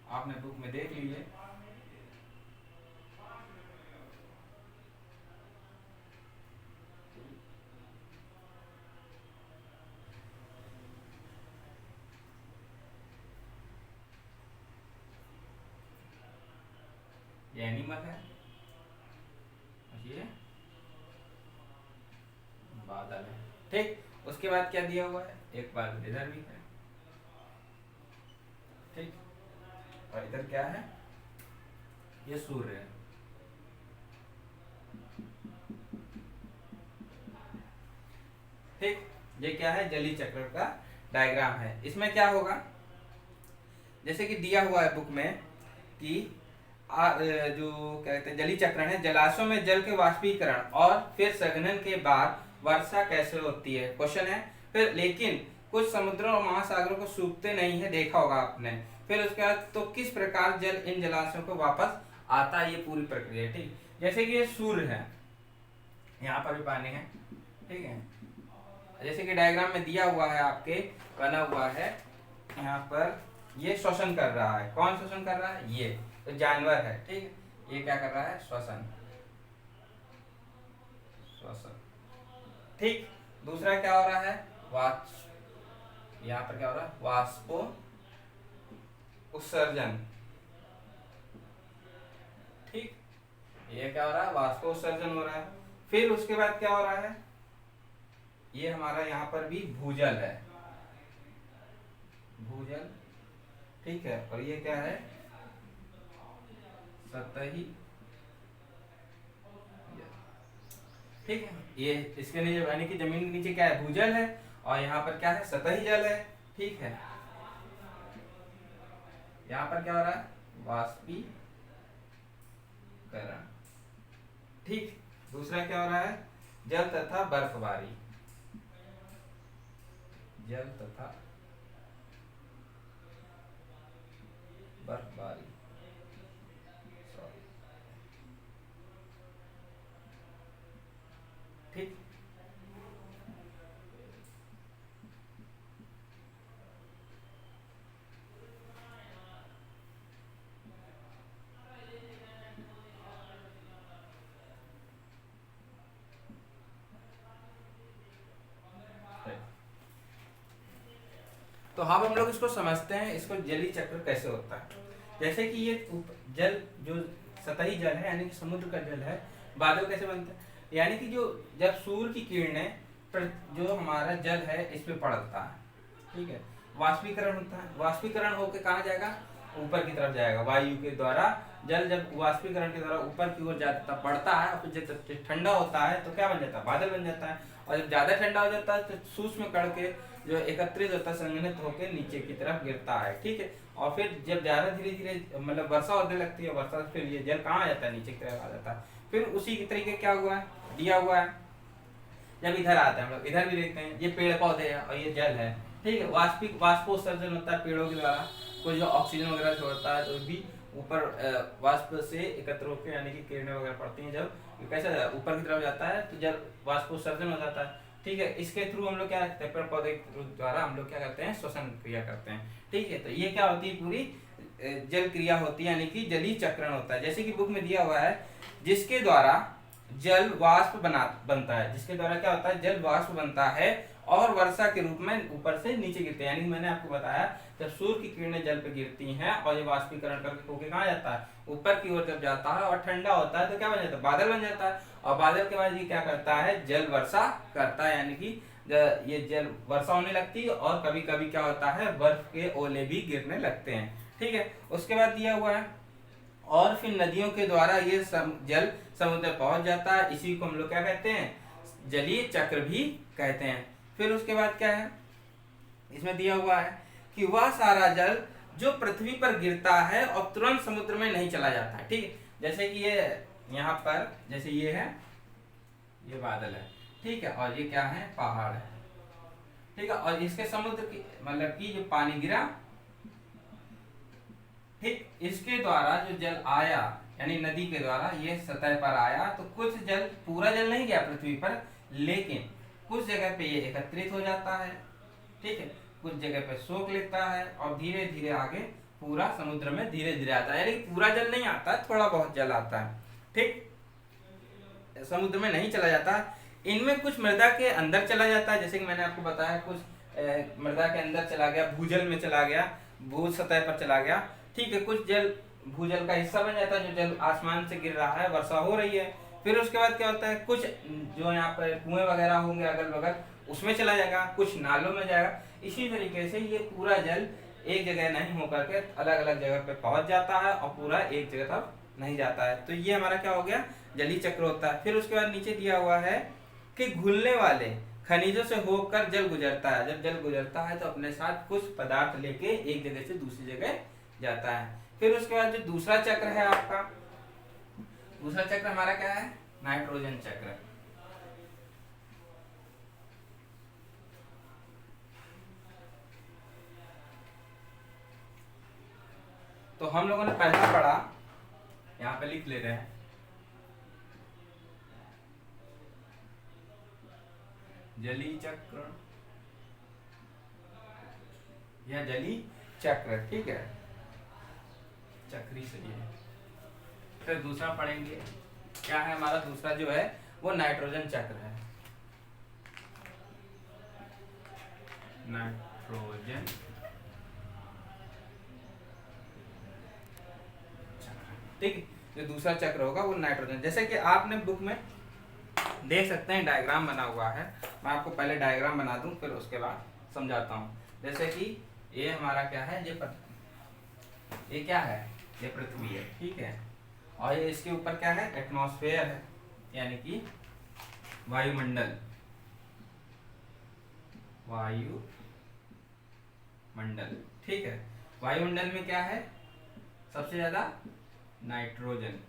आपने बुक में देख लीजिए। ये एनिमल है, ये बादल है। ठीक, उसके बाद क्या दिया हुआ है, एक बार इधर भी है। ठीक, और इधर क्या है, ये सूर्य है। ठीक, ये क्या है, जलीय चक्र का डायग्राम है। इसमें क्या होगा, जैसे कि दिया हुआ है बुक में कि जो कहते हैं जलीय चक्रण है, जलाशयों में जल के वाष्पीकरण और फिर संघनन के बाद वर्षा कैसे होती है, क्वेश्चन है। फिर लेकिन कुछ समुद्रों और महासागरों को सूखते नहीं है, देखा होगा आपने। फिर उसके बाद तो किस प्रकार जल इन जलाशयों को वापस आता है, ये पूरी प्रक्रिया। ठीक, जैसे कि ये सूर्य है, यहाँ पर भी पानी है। ठीक है, जैसे कि डायग्राम में दिया हुआ है आपके, बना हुआ है यहाँ पर, ये श्वसन कर रहा है। कौन श्वसन कर रहा है, ये तो जानवर है। ठीक, ये क्या कर रहा है, श्वसन। श्वसन। ठीक, दूसरा क्या हो रहा है, वाष्प, यहाँ पर क्या हो रहा है, वाष्पो उत्सर्जन। ठीक, ये क्या हो रहा है, वाष्पो उत्सर्जन हो रहा है। फिर उसके बाद क्या हो रहा है, ये हमारा यहाँ पर भी भूजल है, भूजल। ठीक है, और ये क्या है, सतही। ठीक है, ये इसके नीचे यानी कि जमीन के नीचे क्या है, भूजल है, और यहाँ पर क्या है, सतही जल है। ठीक है, यहाँ पर क्या हो रहा है, वाष्पीकरण। ठीक, दूसरा क्या हो रहा है, जल तथा बर्फबारी। जल तथा बर्फबारी। ठीक, तो हम लोग इसको समझते हैं, इसको जलीय चक्र कैसे होता है। जैसे कि ये जल जो सतही जल है यानी कि समुद्र का जल है, बादल कैसे बनता है, यानी कि जो जब सूर्य की किरणें जो हमारा जल है इस पे पड़ता है। ठीक है, वाष्पीकरण होता है, वाष्पीकरण होकर कहाँ जाएगा, ऊपर की तरफ जाएगा। वायु के द्वारा जल जब वाष्पीकरण के द्वारा ऊपर की ओर जाता बढ़ता है, और फिर जब ठंडा होता है तो क्या बन जाता है, बादल बन जाता है। और जब ज्यादा ठंडा हो जाता है तो सूक्ष्म कण के जो एकत्रित होता है, संघनित होकर नीचे की तरफ गिरता है। ठीक है, और फिर जब ज्यादा धीरे धीरे मतलब वर्षा होने लगती है, वर्षा से फिर ये जल कहाँ आ जाता है, नीचे की तरफ आ जाता है। फिर उसी के तरीके क्या हुआ है, दिया हुआ है, जब इधर आता है हम लोग इधर भी देखते हैं, ये पेड़ पौधे है और ये जल है। ठीक है। वाष्पोत्सर्जन होता है पेड़ों के द्वारा, कोई जो ऑक्सीजन वगैरह छोड़ता है तो भी ऊपर वाष्प से एकत्र होकर, यानी कि किरणें वगैरह पड़ती हैं, जब कैसा ऊपर की तरफ जाता है तो जल वाष्पोत्सर्जन हो जाता है। ठीक है, इसके थ्रू हम लोग क्या करते हैं, पेड़ पौधे के द्वारा हम लोग क्या करते हैं, श्वसन क्रिया करते हैं। ठीक है, तो ये क्या होती है, पूरी जल क्रिया होती है, यानी कि जलीय चक्रण होता है। जैसे कि बुक में दिया हुआ है, जिसके द्वारा जल वाष्प बनता है, जिसके द्वारा क्या होता है, जल वाष्प बनता है और वर्षा के रूप में ऊपर से नीचे गिरते हैं। यानी मैंने आपको बताया, जब सूर्य की किरणें जल पे गिरती हैं और ये वाष्पीकरण करके होके कहाँ जाता है, ऊपर की ओर जब जाता है और ठंडा होता है तो क्या बन जाता है, बादल बन जाता है। और बादल के बाद ये क्या करता है, जल वर्षा करता है, यानी कि ये जल वर्षा होने लगती है और कभी कभी क्या होता है, बर्फ के ओले भी गिरने लगते हैं। ठीक है, उसके बाद दिया हुआ है, और फिर नदियों के द्वारा ये जल समुद्र पहुंच जाता है। इसी को हम लोग क्या कहते हैं, जलीय चक्र भी कहते हैं। फिर उसके बाद क्या है, इसमें दिया हुआ है कि वह सारा जल जो पृथ्वी पर गिरता है और तुरंत समुद्र में नहीं चला जाता है। ठीक है, जैसे कि ये यहाँ पर, जैसे ये है, ये बादल है, ठीक है, और ये क्या है, पहाड़ है। ठीक है, और इसके समुद्र की मतलब कि जो पानी गिरा, ठीक, इसके द्वारा जो जल आया, यानी नदी के द्वारा ये सतह पर आया, तो कुछ जल, पूरा जल नहीं गया पृथ्वी पर, लेकिन कुछ जगह पे ये एकत्रित हो जाता है। ठीक है, कुछ जगह पे सोख लेता है और धीरे धीरे आगे पूरा समुद्र में धीरे धीरे आता है, यानी पूरा जल नहीं आता, थोड़ा बहुत जल आता है। ठीक, समुद्र में नहीं चला जाता। इनमें कुछ मृदा के अंदर चला जाता है, जैसे कि मैंने आपको बताया, कुछ मृदा के अंदर चला गया, भूजल में चला गया, भू सतह पर चला गया। ठीक है, कुछ जल भूजल का हिस्सा बन जाता है, जो जल आसमान से गिर रहा है, वर्षा हो रही है। फिर उसके बाद क्या होता है, कुछ जो यहाँ पर कुएं वगैरह होंगे अगल बगल, उसमें चला जाएगा, कुछ नालों में जाएगा। इसी तरीके से ये पूरा जल एक जगह नहीं होकर के अलग अलग जगह पे पहुंच जाता है और पूरा एक जगह तक नहीं जाता है। तो ये हमारा क्या हो गया, जलीय चक्र होता है। फिर उसके बाद नीचे दिया हुआ है कि घुलने वाले खनिजों से होकर जल गुजरता है। जब जल गुजरता है तो अपने साथ कुछ पदार्थ लेके एक जगह से दूसरी जगह जाता है। फिर उसके बाद जो दूसरा चक्र है आपका, दूसरा चक्र हमारा क्या है, नाइट्रोजन चक्र। तो हम लोगों ने पहला पढ़ा, यहाँ पे लिख ले रहे हैं, जलीय चक्र या जलीय चक्र। ठीक है, चक्री से ये। फिर दूसरा पढ़ेंगे, क्या है हमारा दूसरा जो है, वो नाइट्रोजन चक्र है। नाइट्रोजन चक्र, ठीक, जो दूसरा चक्र होगा वो नाइट्रोजन। जैसे कि आपने बुक में देख सकते हैं, डायग्राम बना हुआ है। मैं आपको पहले डायग्राम बना दूं, फिर उसके बाद समझाता हूँ। जैसे कि ये हमारा क्या है, ये क्या है, ये पृथ्वी है। ठीक है, और ये इसके ऊपर क्या है, एटमॉस्फेयर है, यानी कि वायुमंडल, वायुमंडल। ठीक है, वायुमंडल में क्या है, सबसे ज्यादा नाइट्रोजन।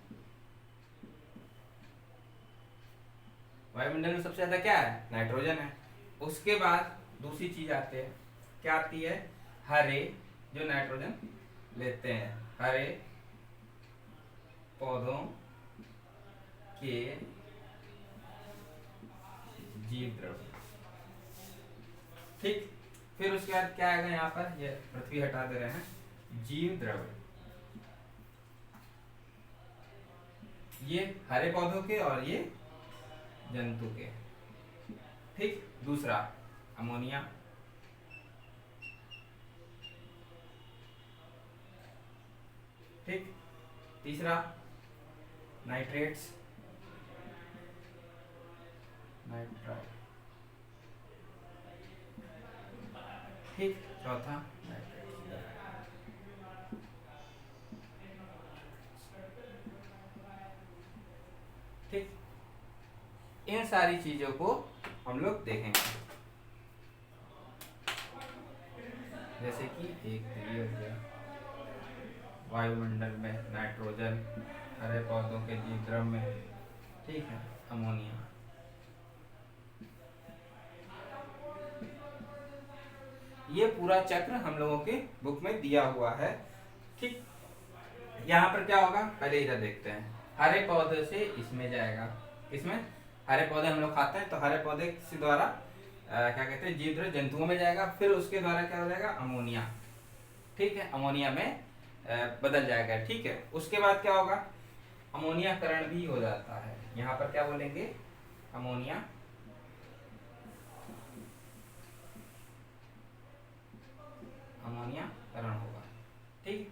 वायुमंडल में सबसे ज्यादा क्या है, नाइट्रोजन है। उसके बाद दूसरी चीज आती है, क्या आती है, हरे, जो नाइट्रोजन लेते हैं, हरे पौधों के जीव द्रव्य। ठीक, फिर उसके बाद क्या आएगा, यहाँ पर ये पृथ्वी हटा दे रहे हैं, जीव द्रव्य, ये हरे पौधों के और ये जंतु के। ठीक, दूसरा अमोनिया, ठीक, तीसरा नाइट्रेट्स, नाइट्राइट, ठीक, चौथा नाइट्रेट्स। ठीक, इन सारी चीजों को हम लोग देखेंगे। जैसे कि एक ये हो गया, वायुमंडल में नाइट्रोजन, हरे पौधों के जीव द्रव्य में, ठीक है, अमोनिया। ये पूरा चक्र हम लोगों की बुक में दिया हुआ है। ठीक, यहाँ पर क्या होगा, पहले इधर देखते हैं। हरे पौधे से इसमें जाएगा, किसमें, हरे पौधे हम लोग खाते हैं, तो हरे पौधे के द्वारा क्या कहते हैं, जीव जंतुओं में जाएगा, फिर उसके द्वारा क्या हो जाएगा, अमोनिया। ठीक है, अमोनिया में बदल जाएगा। ठीक है, उसके बाद क्या होगा, अमोनियाकरण भी हो जाता है। यहाँ पर क्या बोलेंगे, अमोनियाकरण होगा। ठीक,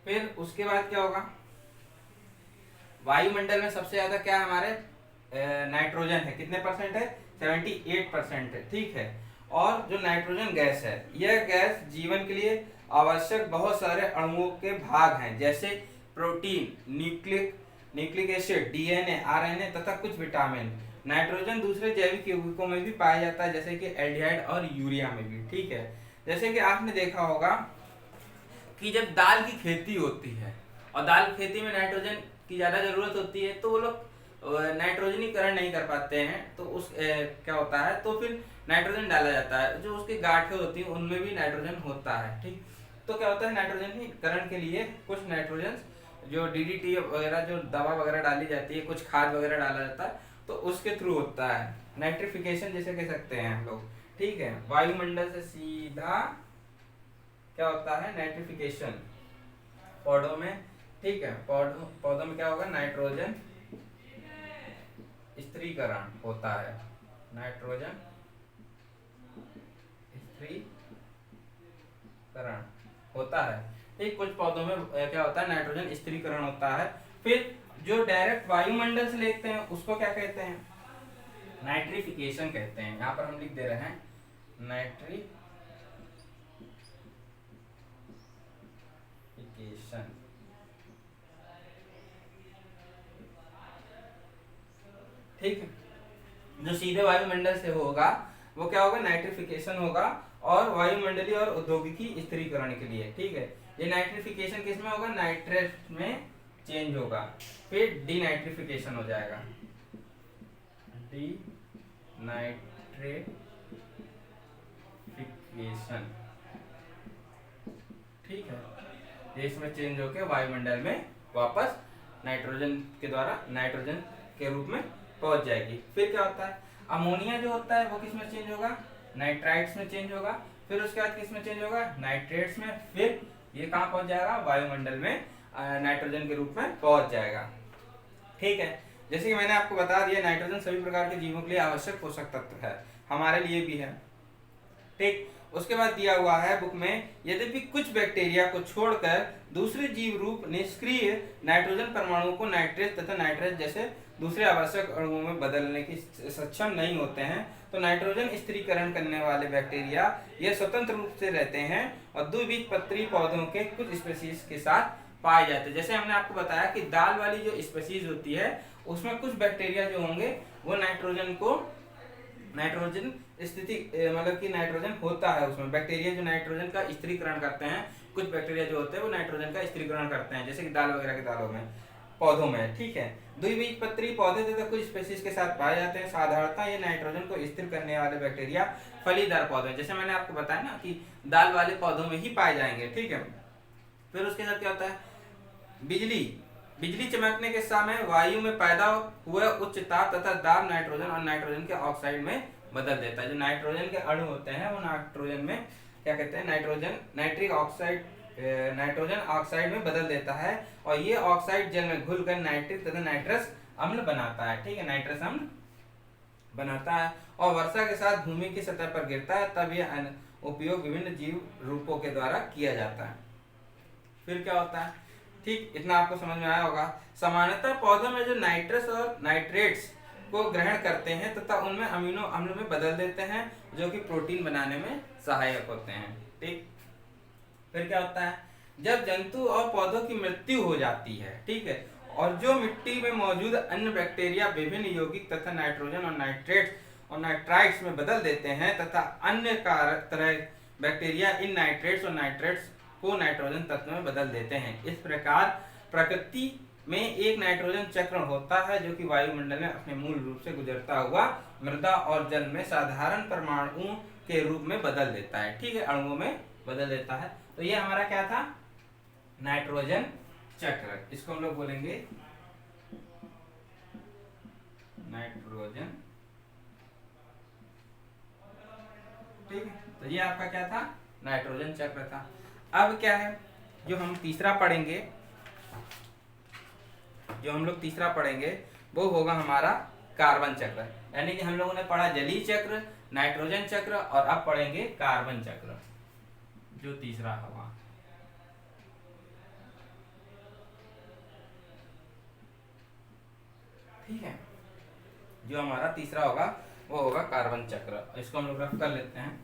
फिर उसके बाद क्या होगा, वायुमंडल में सबसे ज्यादा क्या हमारे नाइट्रोजन है, कितने परसेंट है, 78% है। ठीक है, और जो नाइट्रोजन गैस है, यह गैस जीवन के लिए आवश्यक बहुत सारे अणुओं के भाग हैं, जैसे protein, nucleic acid, DNA, RNA तथा कुछ विटामिन। नाइट्रोजन दूसरे जैविक यौगिकों में भी पाया जाता है, जैसे कि एल्डिहाइड और यूरिया में भी। ठीक है, जैसे कि आपने देखा होगा कि जब दाल की खेती होती है और दाल की खेती में नाइट्रोजन की ज्यादा जरूरत होती है, तो वो लोग नाइट्रोजनीकरण नहीं कर पाते हैं, तो उस क्या होता है, तो फिर नाइट्रोजन डाला जाता है। जो उसकी गांठें होती हैं उनमें भी नाइट्रोजन होता है। ठीक, तो क्या होता है, नाइट्रोजनीकरण के लिए कुछ नाइट्रोजन जो डीडीटी वगैरह, जो दवा वगैरह डाली जाती है, कुछ खाद वगैरह डाला जाता है, तो उसके थ्रू होता है नाइट्रिफिकेशन, जैसे कह सकते हैं हम लोग। ठीक है, वायुमंडल से सीधा क्या होता है, नाइट्रिफिकेशन पौधों में। ठीक है, पौधों में क्या होगा, नाइट्रोजन स्थिरीकरण होता है, नाइट्रोजन स्थिरीकरण होता है। ठीक, कुछ पौधों में क्या होता है, नाइट्रोजन स्थिरीकरण होता है। फिर जो डायरेक्ट वायुमंडल से लेते हैं उसको क्या कहते हैं, नाइट्रिफिकेशन कहते हैं। यहाँ पर हम लिख दे रहे हैं नाइट्रिफिकेशन। ठीक है, जो सीधे वायुमंडल से होगा वो क्या होगा, नाइट्रिफिकेशन होगा, और वायुमंडलीय और औद्योगिकी स्थिरीकरण के लिए। ठीक है, ये नाइट्रिफिकेशन किस में होगा, नाइट्रेट में चेंज होगा, फिर डीनाइट्रिफिकेशन हो जाएगा, डीनाइट्रिफिकेशन। ठीक है, ये इसमें चेंज होकर वायुमंडल में वापस नाइट्रोजन के द्वारा नाइट्रोजन के रूप में पहुंच जाएगी। फिर क्या होता है, अमोनिया जो होता है वो किस में चेंज होगा, नाइट्राइट्स में चेंज होगा, फिर उसके बाद किस में चेंज होगा, नाइट्रेट्स में, फिर ये कहाँ पहुंच जाएगा, वायुमंडल में नाइट्रोजन के रूप में पहुंच जाएगा। ठीक है, जैसे कि मैंने आपको बता दिया, नाइट्रोजन सभी प्रकार के जीवों के लिए आवश्यक पोषक तत्व है, हमारे लिए भी है। ठीक, उसके बाद दिया हुआ है बुक में, यद्यपि कुछ बैक्टीरिया को छोड़कर दूसरे जीव रूप निष्क्रिय नाइट्रोजन परमाणुओं को नाइट्रेट तथा नाइट्रेट जैसे दूसरे आवश्यक अणुओं में बदलने की सक्षम नहीं होते हैं, तो नाइट्रोजन स्थिरीकरण करने वाले बैक्टीरिया ये स्वतंत्र रूप से रहते हैं और द्विबीजपत्री पौधों के कुछ स्पीशीज के साथ पाए जाते हैं। जैसे हमने आपको बताया कि दाल वाली जो स्पीशीज होती है उसमें कुछ बैक्टीरिया जो होंगे वो नाइट्रोजन स्थिति मतलब कि नाइट्रोजन होता है उसमें, बैक्टीरिया जो नाइट्रोजन का स्थिरीकरण करते हैं, कुछ बैक्टीरिया जो होते हैं वो नाइट्रोजन का स्थिरीकरण करते हैं, जैसे कि दाल वगैरह के दालों में, पौधों में। ठीक है, द्विबीजपत्री पौधे तथा कुछ स्पीशीज के साथ पाए जाते हैं। साधारणतः ये नाइट्रोजन को स्थिर करने वाले बैक्टीरिया फलीदार पौधे, जैसे मैंने आपको बताया ना कि दाल वाले पौधों में ही पाए जाएंगे। ठीक है, फिर उसके साथ क्या होता है, बिजली चमकने के समय वायु में पैदा हुए उच्च ताप तथा दाब नाइट्रोजन और नाइट्रोजन के ऑक्साइड में बदल देता है। जो नाइट्रोजन के अणु होते हैं वो नाइट्रोजन में क्या कहते हैं, नाइट्रोजन ऑक्साइड में बदल देता है, और ये ऑक्साइड जल में घुलकर नाइट्रिक तथा नाइट्रस अम्ल बनाता है। ठीक है, नाइट्रस अम्ल बनाता है और वर्षा के साथ भूमि की सतह पर गिरता है, तब यह उपयोग विभिन्न जीव रूपों के द्वारा किया जाता है। फिर क्या होता है, ठीक, इतना आपको समझ में आया होगा। सामान्यतः पौधों में जो नाइट्रस और नाइट्रेट्स को ग्रहण करते हैं तथा उनमें अमीनो अम्ल में बदल देते हैं, जो कि प्रोटीन बनाने में सहायक होते हैं। ठीक, फिर क्या होता है, जब जंतु और पौधों की मृत्यु हो जाती है, ठीक है, और जो मिट्टी में मौजूद अन्य बैक्टीरिया विभिन्न यौगिक तथा नाइट्रोजन और नाइट्रेट्स और नाइट्राइट्स में बदल देते हैं तथा अन्य तरह बैक्टीरिया इन नाइट्रेट्स और नाइट्रेट्स को नाइट्रोजन तत्व में बदल देते हैं। इस प्रकार प्रकृति में एक नाइट्रोजन चक्र होता है जो कि वायुमंडल में अपने मूल रूप से गुजरता हुआ मृदा और जल में साधारण परमाणुओं के रूप में बदल देता है। ठीक है, अणुओं में बदल देता है। तो ये हमारा क्या था, नाइट्रोजन चक्र। इसको हम लोग बोलेंगे नाइट्रोजन। ठीक है, तो ये आपका क्या था, नाइट्रोजन चक्र था। अब क्या है, जो हम तीसरा पढ़ेंगे, जो हम लोग तीसरा पढ़ेंगे वो होगा हमारा कार्बन चक्र। यानी कि हम लोगों ने पढ़ा जलीय चक्र, नाइट्रोजन चक्र, और अब पढ़ेंगे कार्बन चक्र जो तीसरा होगा। ठीक है, जो हमारा तीसरा होगा वो होगा कार्बन चक्र। इसको हम लोग रफ कर लेते हैं।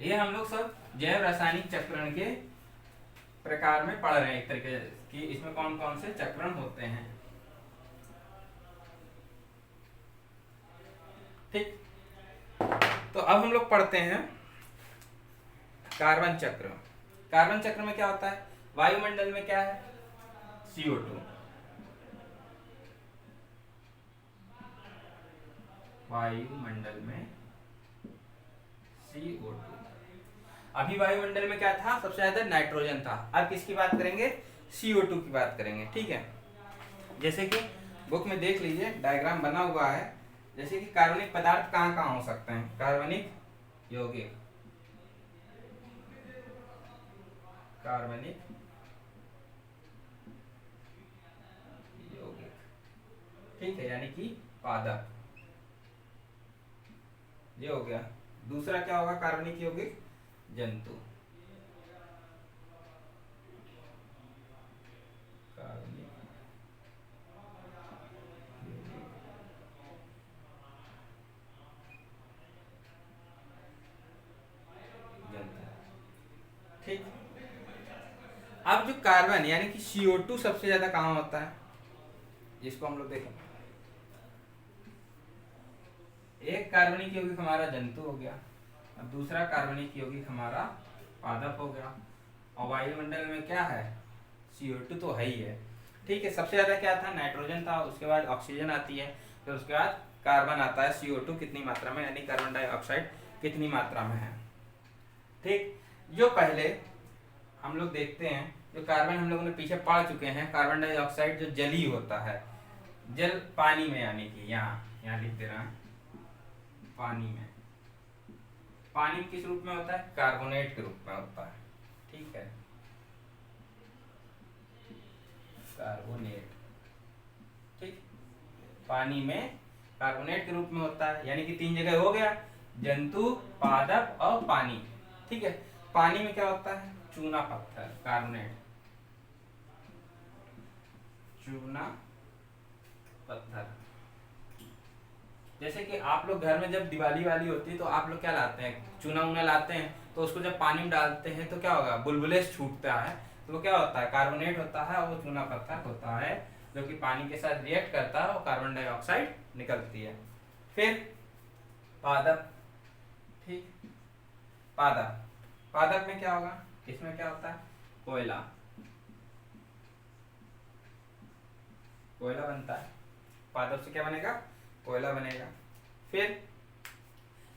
ये हम लोग सब जैव रासायनिक चक्रण के प्रकार में पढ़ रहे हैं, एक तरीके कि इसमें कौन कौन से चक्रण होते हैं। ठीक, तो अब हम लोग पढ़ते हैं कार्बन चक्र। कार्बन चक्र में क्या होता है, वायुमंडल में क्या है, CO2। वायुमंडल में CO2। अभी वायुमंडल में क्या था, सबसे ज्यादा नाइट्रोजन था। अब किसकी बात करेंगे, CO2 की बात करेंगे। ठीक है, जैसे कि बुक में देख लीजिए डायग्राम बना हुआ है। जैसे कि कार्बनिक पदार्थ कहाँ कहाँ हो सकते हैं, कार्बनिक यौगिक, कार्बनिक यौगिक। ठीक है, यानी कि पादप, ये हो गया। दूसरा क्या होगा कार्बनिक यौगिक, जंतु, कार्बनिक यौगिक जंतु। ठीक, अब जो कार्बन यानी कि CO2 सबसे ज्यादा कहाँ होता है, जिसको हम लोग देखें, एक कार्बनिक यौगिक हमारा जंतु हो गया, और दूसरा कार्बनिक यौगिक हमारा पादप हो गया। और वायुमंडल में क्या है, CO2 तो है ही है। ठीक है, सबसे ज्यादा क्या था, नाइट्रोजन था, उसके बाद ऑक्सीजन आती है, फिर उसके बाद कार्बन आता है। CO2 कितनी मात्रा में, यानी कार्बन डाइऑक्साइड कितनी मात्रा में है। ठीक, जो पहले हम लोग देखते हैं, जो कार्बन हम लोगों ने पीछे पढ़ चुके हैं, कार्बन डाइऑक्साइड जो जलीय होता है, जल पानी में, यानी कि यहाँ यहाँ लिख दे रहा है, पानी में। पानी किस रूप में होता है, कार्बोनेट के रूप में होता है। ठीक है, कार्बोनेट। ठीक, पानी में कार्बोनेट के रूप में होता है, यानी कि तीन जगह हो गया, जंतु, पादप और पानी। ठीक है, पानी में क्या होता है, चूना पत्थर, कार्बोनेट, चूना पत्थर। जैसे कि आप लोग घर में जब दिवाली वाली होती है तो आप लोग क्या लाते हैं, चूना ऊना लाते हैं, तो उसको जब पानी में डालते हैं तो क्या होगा, बुलबुले छूटता है, तो वो क्या होता है, कार्बोनेट होता है, और वो चूना पत्थर होता है, जो कि पानी के साथ रिएक्ट करता है और कार्बन डाइऑक्साइड निकलती है। फिर पादप। ठीक, पादप, पादप में क्या होगा, इसमें क्या होता है, कोयला, कोयला बनता है, पादप से क्या बनेगा, कोयला बनेगा। फिर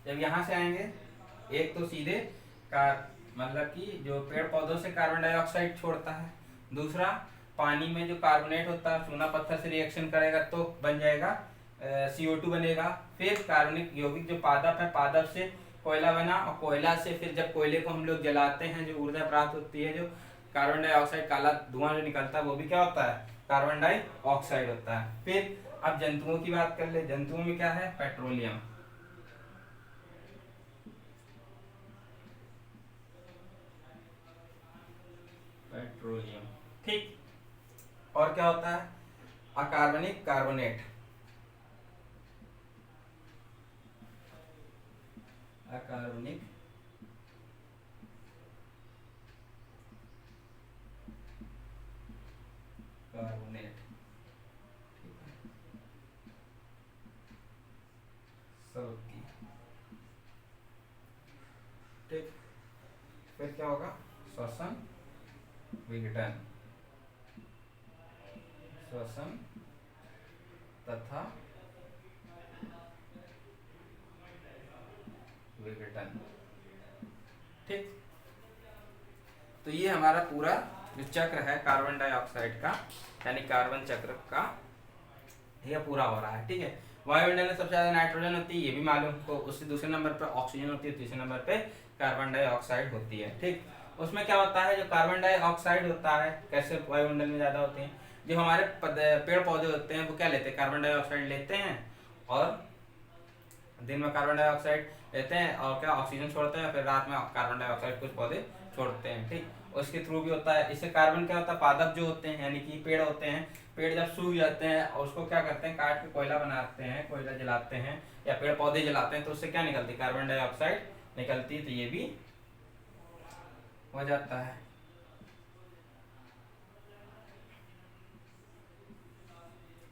जब यहाँ से आएंगे, एक तो सीधे कार मतलब कि जो पेड़ पौधों से कार्बन डाइऑक्साइड छोड़ता है, दूसरा पानी में जो कार्बोनेट होता है चूना पत्थर से रिएक्शन करेगा तो बन जाएगा CO2 बनेगा। फिर कार्बनिक यौगिक जो पादप है, पादप से कोयला बना, और कोयला से फिर जब कोयले को हम लोग जलाते हैं, जो ऊर्जा प्राप्त होती है, जो कार्बन डाइऑक्साइड काला धुआं जो निकलता है, वो भी क्या होता है, कार्बन डाइऑक्साइड होता है। फिर अब जंतुओं की बात कर ले, जंतुओं में क्या है, पेट्रोलियम, पेट्रोलियम। ठीक, और क्या होता है, अकार्बनिक कार्बोनेट, अकार्बनिक कार्बोनेट। सबकी। ठीक, फिर क्या होगा, श्वसन विघटन, श्वसन तथा विघटन। ठीक, तो ये हमारा पूरा जो चक्र है कार्बन डाइऑक्साइड का, यानी कार्बन चक्र का, ये पूरा हो रहा है। ठीक है, वायुमंडल में सबसे ज्यादा नाइट्रोजन होती है, ये भी मालूम को। उससे दूसरे नंबर पे ऑक्सीजन होती है, तीसरे नंबर पे कार्बन डाइऑक्साइड होती है। ठीक, उसमें क्या होता है, जो कार्बन डाइऑक्साइड होता है कैसे वायुमंडल में ज्यादा होते हैं, जो हमारे पेड़ पौधे होते हैं वो क्या लेते हैं, कार्बन डाइऑक्साइड लेते हैं, और दिन में कार्बन डाइऑक्साइड लेते हैं और क्या ऑक्सीजन छोड़ते हैं, फिर रात में कार्बन डाइऑक्साइड कुछ पौधे छोड़ते हैं। ठीक, उसके थ्रू भी होता है। इससे कार्बन क्या होता है, पादप जो होते हैं यानी कि पेड़ होते हैं, पेड़ जब सूख जाते हैं और उसको क्या करते हैं, काट के कोयला बनाते हैं, कोयला जलाते हैं या पेड़ पौधे जलाते हैं, तो उससे क्या निकलती है, कार्बन डाइऑक्साइड निकलती है, तो ये भी हो जाता है।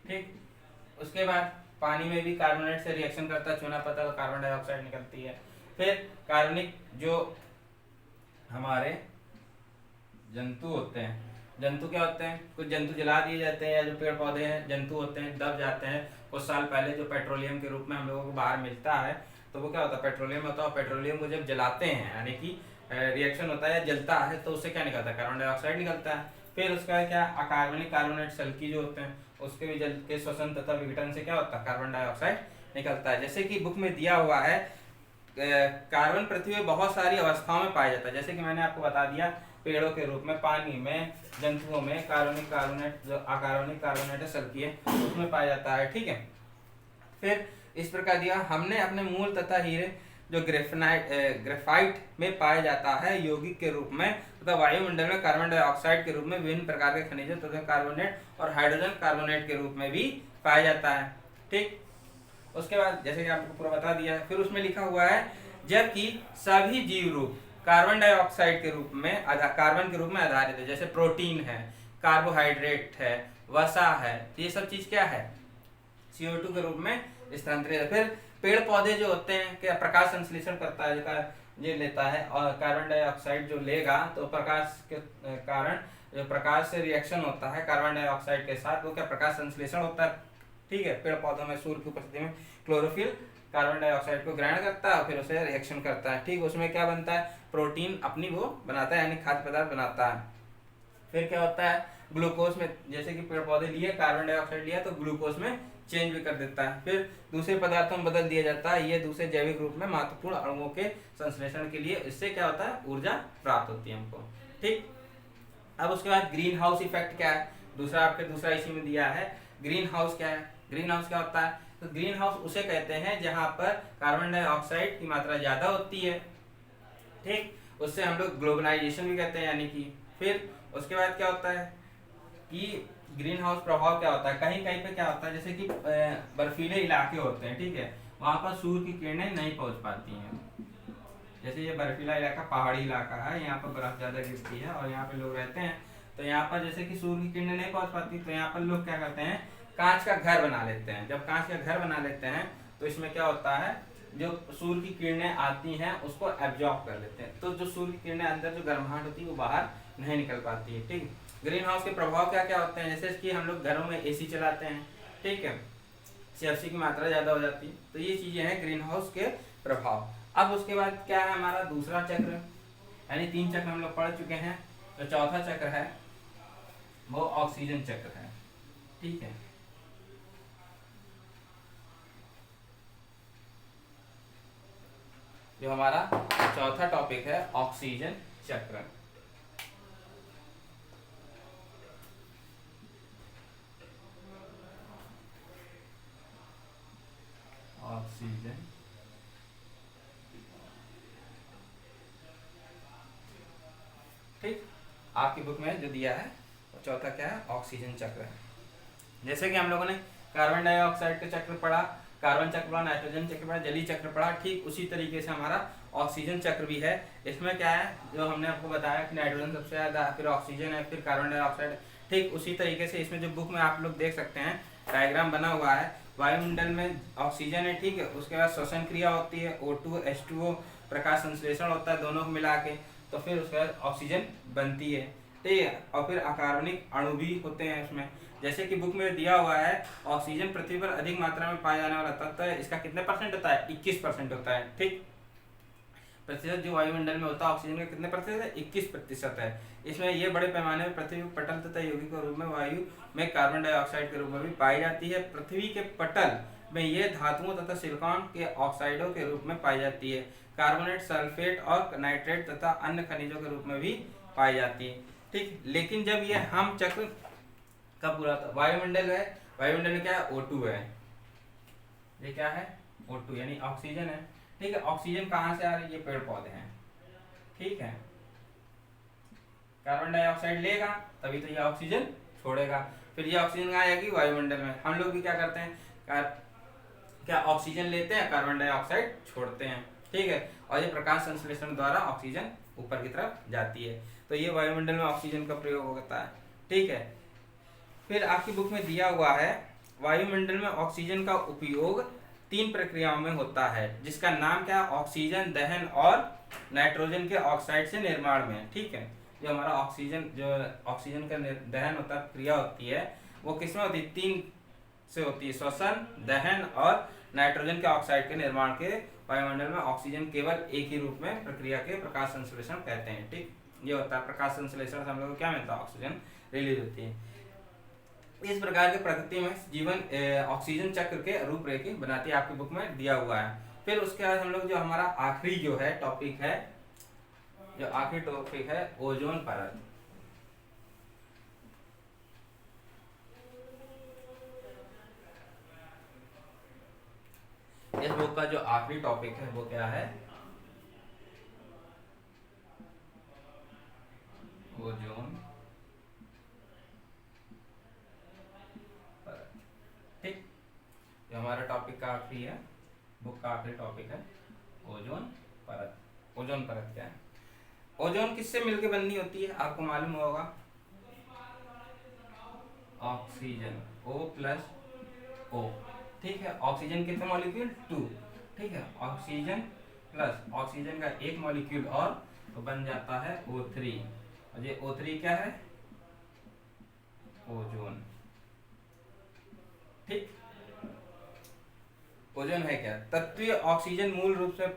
ठीक, उसके बाद पानी में भी कार्बोनेट से रिएक्शन करता है, चूना पत्थर, कार्बन डाइऑक्साइड निकलती है। फिर कार्बनिक जो हमारे जंतु होते हैं, जंतु क्या होते हैं, कुछ जंतु जला दिए जाते हैं, या जो पेड़ पौधे हैं जंतु होते हैं दब जाते हैं। कुछ साल पहले जो पेट्रोलियम के रूप में हम लोगों को बाहर मिलता है, तो वो क्या होता है, पेट्रोलियम होता है, और पेट्रोलियम को जब जलाते हैं यानी कि रिएक्शन होता है या जलता है, तो उससे क्या निकलता है, कार्बन डाइऑक्साइड निकलता है। फिर उसका क्या अकार्बनिक कार्बोनेट सल्फी जो होते हैं, उसके भी जल के श्वसन तथा विघटन से क्या होता है, कार्बन डाइऑक्साइड निकलता है। जैसे कि बुक में दिया हुआ है, कार्बन पृथ्वी में बहुत सारी अवस्थाओं में पाया जाता है, जैसे कि मैंने आपको बता दिया, पेड़ों के रूप में, पानी में, जंतुओं में, कार्बनिक कार्बोनेट जो अकार्बनिक कार्बोनेट है सल्फीय, उसमें पाया जाता है। ठीक है, फिर इस प्रकार दिया हमने अपने मूल तथा हीरे जो ग्रेफाइट में पाया जाता है यौगिक के रूप में तथा वायुमंडल में कार्बन डाइऑक्साइड के रूप में विभिन्न प्रकार के खनिजों तथा कार्बोनेट और हाइड्रोजन कार्बोनेट के रूप में भी पाया जाता है। ठीक, उसके बाद जैसे कि आपको पूरा बता दिया है, फिर उसमें लिखा हुआ है जबकि सभी जीव रूप कार्बन डाइऑक्साइड के रूप में कार्बन के रूप में आधारित है, जैसे प्रोटीन है, कार्बोहाइड्रेट है, वसा है, ये सब चीज क्या है, CO2 के रूप में स्थानांतरित है। फिर पेड़ पौधे जो होते हैं क्या प्रकाश संश्लेषण करता है, ये लेता है, और कार्बन डाइऑक्साइड जो लेगा तो प्रकाश के कारण जो प्रकाश से रिएक्शन होता है कार्बन डाइऑक्साइड के साथ, वो क्या प्रकाश संश्लेषण होता है। ठीक है, पेड़ पौधों में सूर्य की उपस्थिति में क्लोरोफिल कार्बन डाइऑक्साइड को ग्रहण करता है और फिर उसे रिएक्शन करता है। ठीक, उसमें क्या बनता है, प्रोटीन अपनी वो बनाता है, यानी खाद्य पदार्थ बनाता है। फिर क्या होता है, ग्लूकोज में, जैसे कि पेड़ पौधे लिए कार्बन डाइऑक्साइड लिया तो ग्लूकोज में चेंज भी कर देता है, फिर दूसरे पदार्थों में बदल दिया जाता है, ये दूसरे जैविक रूप में महत्वपूर्ण अणुओं के संश्लेषण के लिए, इससे क्या होता है, ऊर्जा प्राप्त होती है हमको। ठीक, अब उसके बाद ग्रीन हाउस इफेक्ट क्या है, दूसरा इसी में दिया है। ग्रीन हाउस क्या है, ग्रीन हाउस क्या होता है, तो ग्रीन हाउस उसे कहते हैं जहां पर कार्बन डाइऑक्साइड की मात्रा ज्यादा होती है। ठीक, उससे हम लोग ग्लोबलाइजेशन भी कहते हैं, यानी कि। फिर उसके बाद क्या होता है कि ग्रीन हाउस प्रभाव क्या होता है, कहीं कहीं पे क्या होता है, जैसे कि बर्फीले इलाके होते हैं, ठीक है, वहां पर सूर्य की किरणें नहीं पहुंच पाती हैं। जैसे ये बर्फीला इलाका पहाड़ी इलाका है, यहाँ पर बर्फ ज्यादा गिरती है और यहाँ पे लोग रहते हैं, तो यहाँ पर जैसे कि सूर्य की किरणें नहीं पहुंच पाती, तो यहाँ पर लोग क्या करते हैं, कांच का घर बना लेते हैं। जब कांच का घर बना लेते हैं तो इसमें क्या होता है, जो सूर्य की किरणें आती हैं उसको एब्जॉर्ब कर लेते हैं, तो जो सूर्य की किरणें अंदर जो गर्माहट होती है वो बाहर नहीं निकल पाती है। ठीक, ग्रीन हाउस के प्रभाव क्या क्या होते हैं, जैसे कि हम लोग घरों में AC चलाते हैं, ठीक है, CFC की मात्रा ज्यादा हो जाती है, तो ये चीजें हैं ग्रीन हाउस के प्रभाव। अब उसके बाद क्या है हमारा दूसरा चक्र, यानी 3 चक्र हम लोग पढ़ चुके हैं, तो चौथा चक्र है वो ऑक्सीजन चक्र है। ठीक है, जो हमारा चौथा टॉपिक है ऑक्सीजन चक्र। ऑक्सीजन ठीक, आपकी बुक में जो दिया है चौथा क्या है, ऑक्सीजन चक्र है। जैसे कि हम लोगों ने कार्बन डाइऑक्साइड का चक्र पढ़ा, कार्बन चक्र पढ़ा, नाइट्रोजन चक्र पढ़ा, जलीय चक्र पढ़ा, ठीक उसी तरीके से हमारा ऑक्सीजन चक्र भी है। इसमें क्या है, जो हमने आपको बताया कि नाइट्रोजन सबसे ज्यादा, फिर ऑक्सीजन है, फिर कार्बन डाइऑक्साइड, ठीक उसी तरीके से इसमें जो बुक में आप लोग देख सकते हैं डायग्राम बना हुआ है, वायुमंडल में ऑक्सीजन है, ठीक है, उसके बाद श्वसन क्रिया होती है, O2 H2O, प्रकाश संश्लेषण होता है दोनों को मिला के, तो फिर उसके बाद ऑक्सीजन बनती है। ठीक है। और फिर अकार्बनिक अणु भी होते हैं उसमें, जैसे कि बुक में दिया हुआ है ऑक्सीजन पृथ्वी पर अधिक मात्रा में पाया जाने वाला तत्व है, इसका कितने परसेंट होता है, 21% होता है। ठीक, प्रतिशत जो वायुमंडल में होता है ऑक्सीजन का कितने प्रतिशत है, 21% है। इसमें ये बड़े पैमाने पर पृथ्वी पटल तथा यौगिक के रूप में वायु में कार्बन डाइऑक्साइड के रूप में भी पाई जाती है। पृथ्वी के पटल में ये धातुओं तथा सिलिकॉन के ऑक्साइडों के रूप में पाई जाती है। कार्बोनेट, सल्फेट और नाइट्रेट तथा अन्य खनिजों के रूप में भी पाई जाती है। ठीक, लेकिन जब ये हम चक्र का पूरा वायुमंडल है, वायुमंडल में क्या है, O2 है, ये क्या है, O2 यानी ऑक्सीजन है। ठीक है, ऑक्सीजन कहाँ से आ रही है, ये पेड़ पौधे हैं। ठीक है, कार्बन डाइऑक्साइड लेगा तभी तो ये ऑक्सीजन छोड़ेगा, फिर ये ऑक्सीजन कहाँ आएगी, वायुमंडल में। हम लोग भी क्या करते हैं, क्या ऑक्सीजन लेते हैं, कार्बन डाइऑक्साइड छोड़ते हैं। ठीक है, और ये प्रकाश संश्लेषण द्वारा ऑक्सीजन ऊपर की तरफ जाती है, तो ये वायुमंडल में ऑक्सीजन का प्रयोग होता है। ठीक है, फिर आपकी बुक में दिया हुआ है वायुमंडल में ऑक्सीजन का उपयोग 3 प्रक्रियाओं में होता है, जिसका नाम क्या है, ऑक्सीजन दहन और नाइट्रोजन के ऑक्साइड से निर्माण में। ठीक है, जो हमारा ऑक्सीजन का दहन होता है, क्रिया होती है, वो किसमें होती है, 3 से होती है, श्वसन, दहन और नाइट्रोजन के ऑक्साइड के निर्माण के वायुमंडल में ऑक्सीजन केवल एक ही रूप में प्रक्रिया के प्रकाश संश्लेषण कहते हैं। ठीक, ये होता है प्रकाश संश्लेषण से हम लोग को क्या मिलता है, ऑक्सीजन रिलीज होती है। इस प्रकार की प्रकृति में जीवन ऑक्सीजन चक्र के रूपरेखा बनाती है, आपकी बुक में दिया हुआ है। फिर उसके बाद हम लोग जो हमारा आखिरी जो है टॉपिक है, जो आखिरी टॉपिक है ओजोन परत। इस बुक का जो आखिरी टॉपिक है वो क्या है, ओजोन परत। ठीक, जो हमारा टॉपिक का आखिरी है, बुक का आखिरी टॉपिक है ओजोन परत। ओजोन परत क्या है, ओजोन किससे मिलकर बननी होती है, आपको मालूम होगा, ऑक्सीजन O+O। ठीक है, ऑक्सीजन कितने मॉलिक्यूल, 2। ठीक है, ऑक्सीजन प्लस ऑक्सीजन का एक मॉलिक्यूल और तो बन जाता है O3, और ये O3 क्या है, ओजोन। ठीक, ओजोन है क्या, तत्वीय ऑक्सीजन मूल रूप से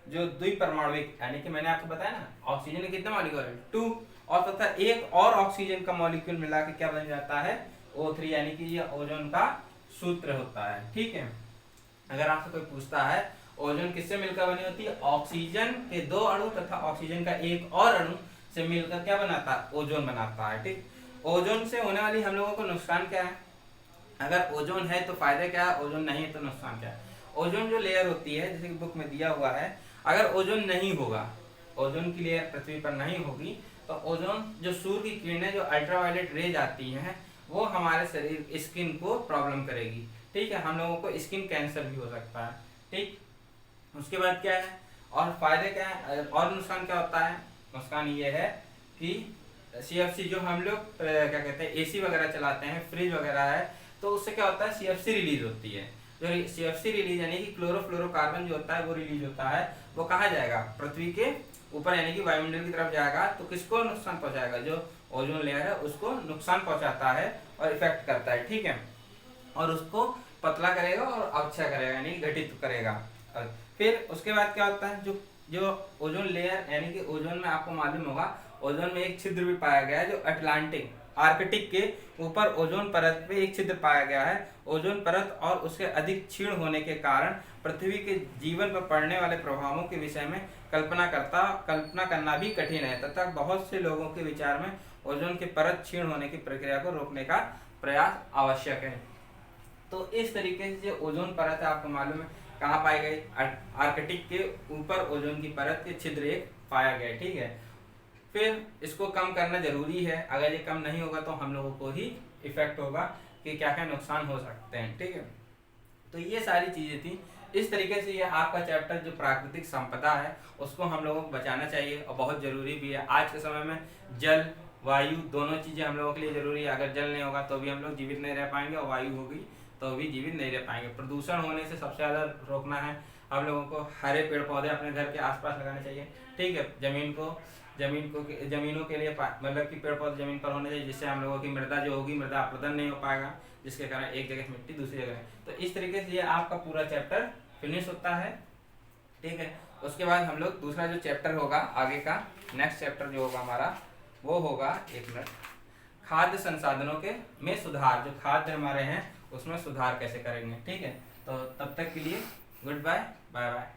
जो द्विपरमाणुविक, यानी कि मैंने आपको बताया ना ऑक्सीजन के कितने मॉलिक्यूल है, 2, और तथा एक और ऑक्सीजन का मॉलिक्यूल मिला के क्या बन जाता है, O3, यानी कि ये ओजोन का सूत्र होता है। ठीक है, अगर आपसे कोई पूछता है ओजोन किससे मिलकर बनी होती है, ऑक्सीजन के 2 अणु तथा ऑक्सीजन का एक और अणु से मिलकर क्या बनाता है, ओजोन बनाता है। ठीक, ओजोन से होने वाली हम लोगों को नुकसान क्या है, अगर ओजोन है तो फायदे क्या है, ओजोन नहीं है तो नुकसान क्या है। ओजोन जो लेयर होती है, जैसे कि बुक में दिया हुआ है, अगर ओजोन नहीं होगा, ओजोन की लेयर पृथ्वी पर नहीं होगी, तो ओजोन जो सूर्य की किरणें जो अल्ट्रावायलेट रेज आती हैं वो हमारे शरीर स्किन को प्रॉब्लम करेगी। ठीक है, हम लोगों को स्किन कैंसर भी हो सकता है। ठीक, उसके बाद क्या है, और फायदे क्या है, और नुकसान क्या होता है, नुकसान ये है कि CFC जो हम लोग क्या कहते हैं AC वगैरह चलाते हैं, फ्रिज वगैरह है, तो उससे क्या होता है, CFC रिलीज होती है। जो CFC रिलीज यानी कि क्लोरोफ्लोरोकार्बन जो होता है वो रिलीज होता है, वो कहाँ जाएगा, पृथ्वी के ऊपर यानी कि वायुमंडल की तरफ जाएगा, तो किसको नुकसान पहुंचाएगा, जो ओजोन लेयर है उसको नुकसान पहुंचाता है और इफेक्ट करता है। ठीक है, और उसको पतला करेगा और अवक्षय करेगा यानी घटित करेगा। फिर उसके बाद क्या होता है, जो ओजोन लेयर यानी कि ओजोन में आपको मालूम होगा, ओजोन में एक छिद्र भी पाया गया है, जो अटलांटिक आर्कटिक के ऊपर ओजोन परत पे एक छिद्र पाया गया है। ओजोन परत और उसके अधिक क्षीण होने के कारण पृथ्वी के जीवन पर पड़ने वाले प्रभावों के विषय में कल्पना करना भी कठिन है, तथा बहुत से लोगों के विचार में ओजोन के परत क्षीण होने की प्रक्रिया को रोकने का प्रयास आवश्यक है। तो इस तरीके से जो ओजोन परत है आपको मालूम है कहाँ पाई गई, आर्कटिक के ऊपर ओजोन की परत के छिद्र एक पाया गया। ठीक है, फिर इसको कम करना जरूरी है, अगर ये कम नहीं होगा तो हम लोगों को ही इफेक्ट होगा कि क्या क्या नुकसान हो सकते हैं। ठीक है, तो ये सारी चीजें थी। इस तरीके से ये आपका चैप्टर जो प्राकृतिक संपदा है उसको हम लोगों को बचाना चाहिए और बहुत जरूरी भी है। आज के समय में जल वायु दोनों चीजें हम लोगों के लिए जरूरी है। अगर जल नहीं होगा तो भी हम लोग जीवित नहीं रह पाएंगे, और वायु होगी तो भी जीवित नहीं रह पाएंगे। प्रदूषण होने से सबसे ज्यादा रोकना है। हम लोगों को हरे पेड़ पौधे अपने घर के आसपास लगाने चाहिए। ठीक है, जमीन को जमीनों के लिए मतलब कि पेड़ पौधे जमीन पर होने चाहिए, जिससे हम लोगों की मृदा जो होगी, मृदा अपरदन नहीं हो पाएगा, जिसके कारण एक जगह से मिट्टी दूसरी जगह। तो इस तरीके से ये आपका पूरा चैप्टर फिनिश होता है। ठीक है, उसके बाद हम लोग दूसरा जो चैप्टर होगा आगे का, नेक्स्ट चैप्टर जो होगा हमारा वो होगा, एक मिनट, खाद्य संसाधनों के में सुधार। जो खाद्य हमारे हैं उसमें सुधार कैसे करेंगे। ठीक है, तो तब तक के लिए गुड बाय, बाय बाय।